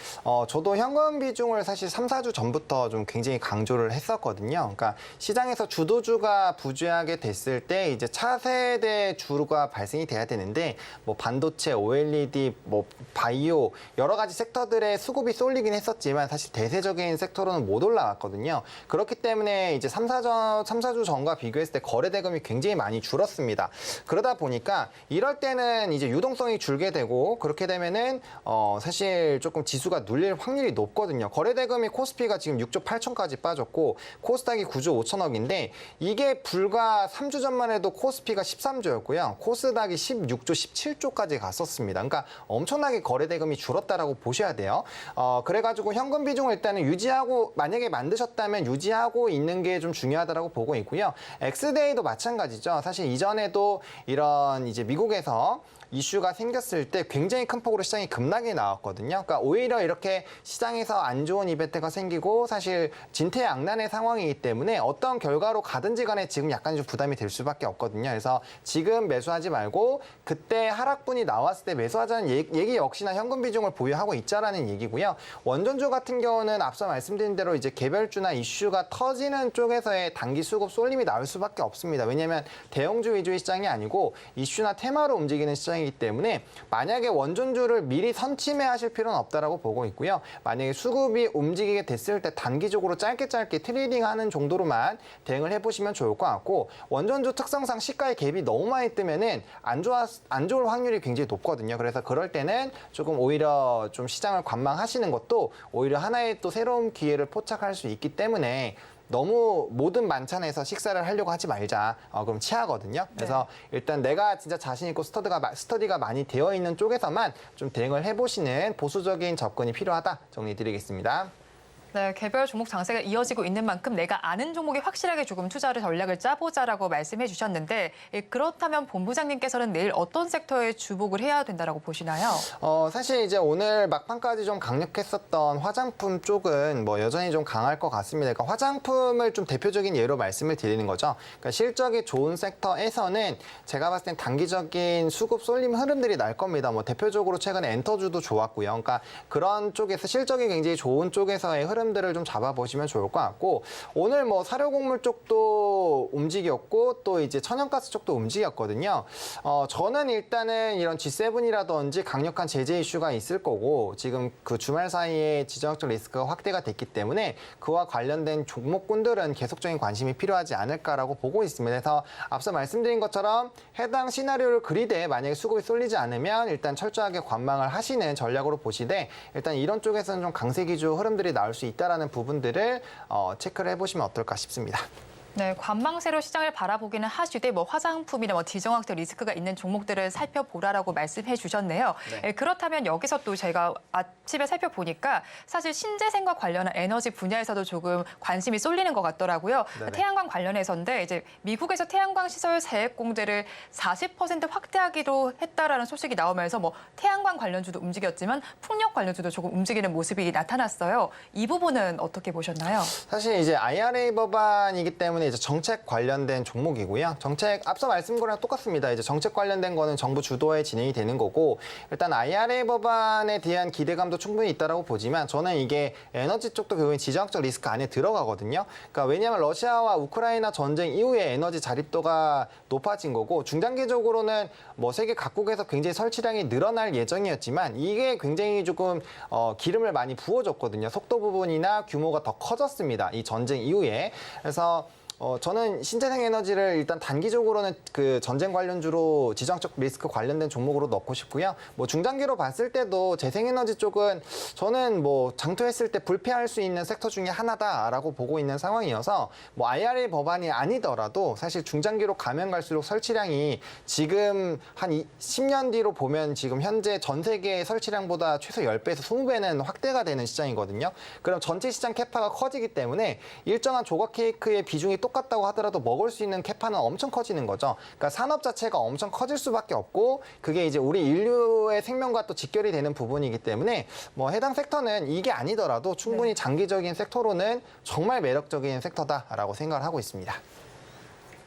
저도 현금 비중을 사실 3, 4주 전부터 좀 굉장히 강조를 했었거든요. 그러니까 시장에서 주도주가 부재하게 됐을 때 이제 차세대 주가 발생이 돼야 되는데 뭐 반도체, OLED, 뭐 바이오 여러 가지 섹터들의 수급이 쏠리긴 했었지만 사실 대세적인 섹터로는 못 올라왔거든요. 그렇기 때문에 이제 3, 4주 전과 비교했을 때 거래 대금이 굉장히 많이 줄었습니다. 그러다 보니까 이럴 때는 이제 유동성이 줄게 되고 그렇게 되면은 사실 조금 지수가 눌릴 확률이 높거든요. 거래 대금이 코스피가 지금 6조 8천까지 빠졌고 코스닥이 9조 5천억인데 이게 불과 3주 전만 해도 코스피가 13조였고요. 코스닥이 16조 17조까지 갔었습니다. 그러니까 엄청나게 거래 대금이 줄었다라고 보셔야 돼요. 그래가지고 현금 비중을 일단은 유지하고 만약에 만드셨다면 유지하고 있는 게 좀 중요하다라고 보고 있고요. 엑스데이도 마찬가지죠. 사실 이전에도 이런 이제 미국에서 이슈가 생겼을 때 굉장히 큰 폭으로 시장이 급락이 나왔거든요. 그러니까 오히려 이렇게 시장에서 안 좋은 이벤트가 생기고 사실 진퇴양난의 상황이기 때문에 어떤 결과로 가든지 간에 지금 약간 좀 부담이 될 수밖에 없거든요. 그래서 지금 매수하지 말고 그때 하락분이 나왔을 때 매수하자는 얘기 역시나 현금 비중을 보유하고 있자라는 얘기고요. 원전주 같은 경우는 앞서 말씀드린 대로 이제 개별주나 이슈가 터지는 쪽에서의 단기 수급 쏠림이 나올 수밖에 없습니다. 왜냐하면 대형주 위주의 시장이 아니고 이슈나 테마로 움직이는 시장이기 때문에 만약에 원전주를 미리 선침해하실 필요는 없다라고 보고 있고요. 만약에 수급이 움직이게 됐을 때 단기적으로 짧게 트레이딩하는 정도로만 대응을 해보시면 좋을 것 같고 원전주 특성상 시가의 갭이 너무 많이 뜨면은 안 좋을 확률이 굉장히 높거든요. 그래서 그럴 때는 조금 오히려 좀 시장을 관망하시는 것도 오히려 하나의 또 새로운 기회를 포착할 수 있기 때문에 너무 모든 만찬에서 식사를 하려고 하지 말자. 그럼 치하거든요. 그래서 일단 내가 진짜 자신 있고 스터디가 많이 되어 있는 쪽에서만 좀 대응을 해보시는 보수적인 접근이 필요하다 정리드리겠습니다. 네, 개별 종목 장세가 이어지고 있는 만큼 내가 아는 종목에 확실하게 조금 투자를 전략을 짜보자라고 말씀해 주셨는데 그렇다면 본부장님께서는 내일 어떤 섹터에 주목을 해야 된다라고 보시나요? 사실 이제 오늘 막판까지 좀 강력했었던 화장품 쪽은 뭐 여전히 좀 강할 것 같습니다. 그러니까 화장품을 좀 대표적인 예로 말씀을 드리는 거죠. 그러니까 실적이 좋은 섹터에서는 제가 봤을 땐 단기적인 수급 쏠림 흐름들이 날 겁니다. 뭐 대표적으로 최근에 엔터주도 좋았고요. 그러니까 그런 쪽에서 실적이 굉장히 좋은 쪽에서의 흐름들을 좀 잡아보시면 좋을 것 같고 오늘 뭐 사료곡물 쪽도 움직였고 또 이제 천연가스 쪽도 움직였거든요. 저는 일단은 이런 G7이라든지 강력한 제재 이슈가 있을 거고 지금 그 주말 사이에 지정학적 리스크가 확대가 됐기 때문에 그와 관련된 종목군들은 계속적인 관심이 필요하지 않을까라고 보고 있습니다. 그래서 앞서 말씀드린 것처럼 해당 시나리오를 그리되 만약에 수급이 쏠리지 않으면 일단 철저하게 관망을 하시는 전략으로 보시되 일단 이런 쪽에서는 좀 강세 기조 흐름들이 나올 수 있다라는 부분들을 체크를 해보시면 어떨까 싶습니다. 네, 관망세로 시장을 바라보기는 하시되 뭐 화장품이나 뭐 지정학적 리스크가 있는 종목들을 살펴보라라고 말씀해 주셨네요. 네. 그렇다면 여기서 또 제가 아침에 살펴보니까 사실 신재생과 관련한 에너지 분야에서도 조금 관심이 쏠리는 것 같더라고요. 네네. 태양광 관련해서인데 이제 미국에서 태양광 시설 세액 공제를 40% 확대하기로 했다라는 소식이 나오면서 뭐 태양광 관련주도 움직였지만 풍력 관련주도 조금 움직이는 모습이 나타났어요. 이 부분은 어떻게 보셨나요? 사실 이제 IRA 법안이기 때문에 이제 정책 관련된 종목이고요. 정책 앞서 말씀드린 거랑 똑같습니다. 이제 정책 관련된 거는 정부 주도에 진행이 되는 거고 일단 IRA 법안에 대한 기대감도 충분히 있다라고 보지만 저는 이게 에너지 쪽도 결국엔 지정학적 리스크 안에 들어가거든요. 그러니까 왜냐하면 러시아와 우크라이나 전쟁 이후에 에너지 자립도가 높아진 거고 중장기적으로는 뭐 세계 각국에서 굉장히 설치량이 늘어날 예정이었지만 이게 굉장히 조금 기름을 많이 부어줬거든요. 속도 부분이나 규모가 더 커졌습니다. 이 전쟁 이후에. 그래서 저는 신재생 에너지를 일단 단기적으로는 그 전쟁 관련주로 지정학적 리스크 관련된 종목으로 넣고 싶고요. 뭐 중장기로 봤을 때도 재생에너지 쪽은 저는 뭐 장투했을 때 불패할 수 있는 섹터 중에 하나다라고 보고 있는 상황이어서 뭐 IRA 법안이 아니더라도 사실 중장기로 가면 갈수록 설치량이 지금 한 10년 뒤로 보면 지금 현재 전 세계 설치량보다 최소 10배에서 20배는 확대가 되는 시장이거든요. 그럼 전체 시장 캐파가 커지기 때문에 일정한 조각 케이크의 비중이 똑같다고 하더라도 먹을 수 있는 캐파는 엄청 커지는 거죠. 그러니까 산업 자체가 엄청 커질 수밖에 없고 그게 이제 우리 인류의 생명과 또 직결이 되는 부분이기 때문에 뭐 해당 섹터는 이게 아니더라도 충분히 장기적인 섹터로는 정말 매력적인 섹터다라고 생각을 하고 있습니다.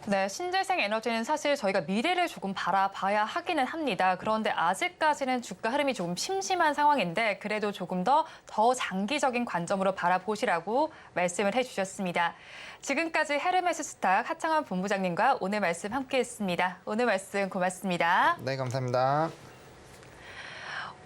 네, 신재생 에너지는 사실 저희가 미래를 조금 바라봐야 하기는 합니다. 그런데 아직까지는 주가 흐름이 조금 심심한 상황인데 그래도 조금 더 장기적인 관점으로 바라보시라고 말씀을 해주셨습니다. 지금까지 헤르메스 스탁 하창원 본부장님과 오늘 말씀 함께했습니다. 오늘 말씀 고맙습니다. 네, 감사합니다.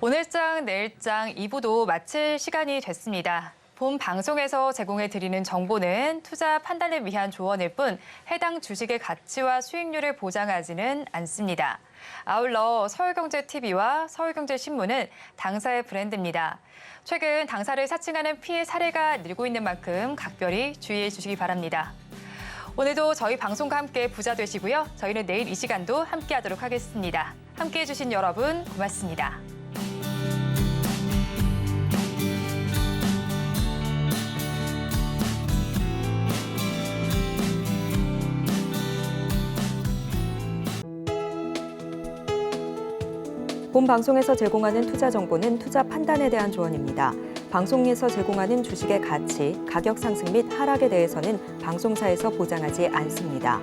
오늘장 내일장 2부도 마칠 시간이 됐습니다. 본 방송에서 제공해드리는 정보는 투자 판단을 위한 조언일 뿐 해당 주식의 가치와 수익률을 보장하지는 않습니다. 아울러 서울경제TV와 서울경제신문은 당사의 브랜드입니다. 최근 당사를 사칭하는 피해 사례가 늘고 있는 만큼 각별히 주의해 주시기 바랍니다. 오늘도 저희 방송과 함께 부자 되시고요. 저희는 내일 이 시간도 함께하도록 하겠습니다. 함께해 주신 여러분 고맙습니다. 본 방송에서 제공하는 투자 정보는 투자 판단에 대한 조언입니다. 방송에서 제공하는 주식의 가치, 가격 상승 및 하락에 대해서는 방송사에서 보장하지 않습니다.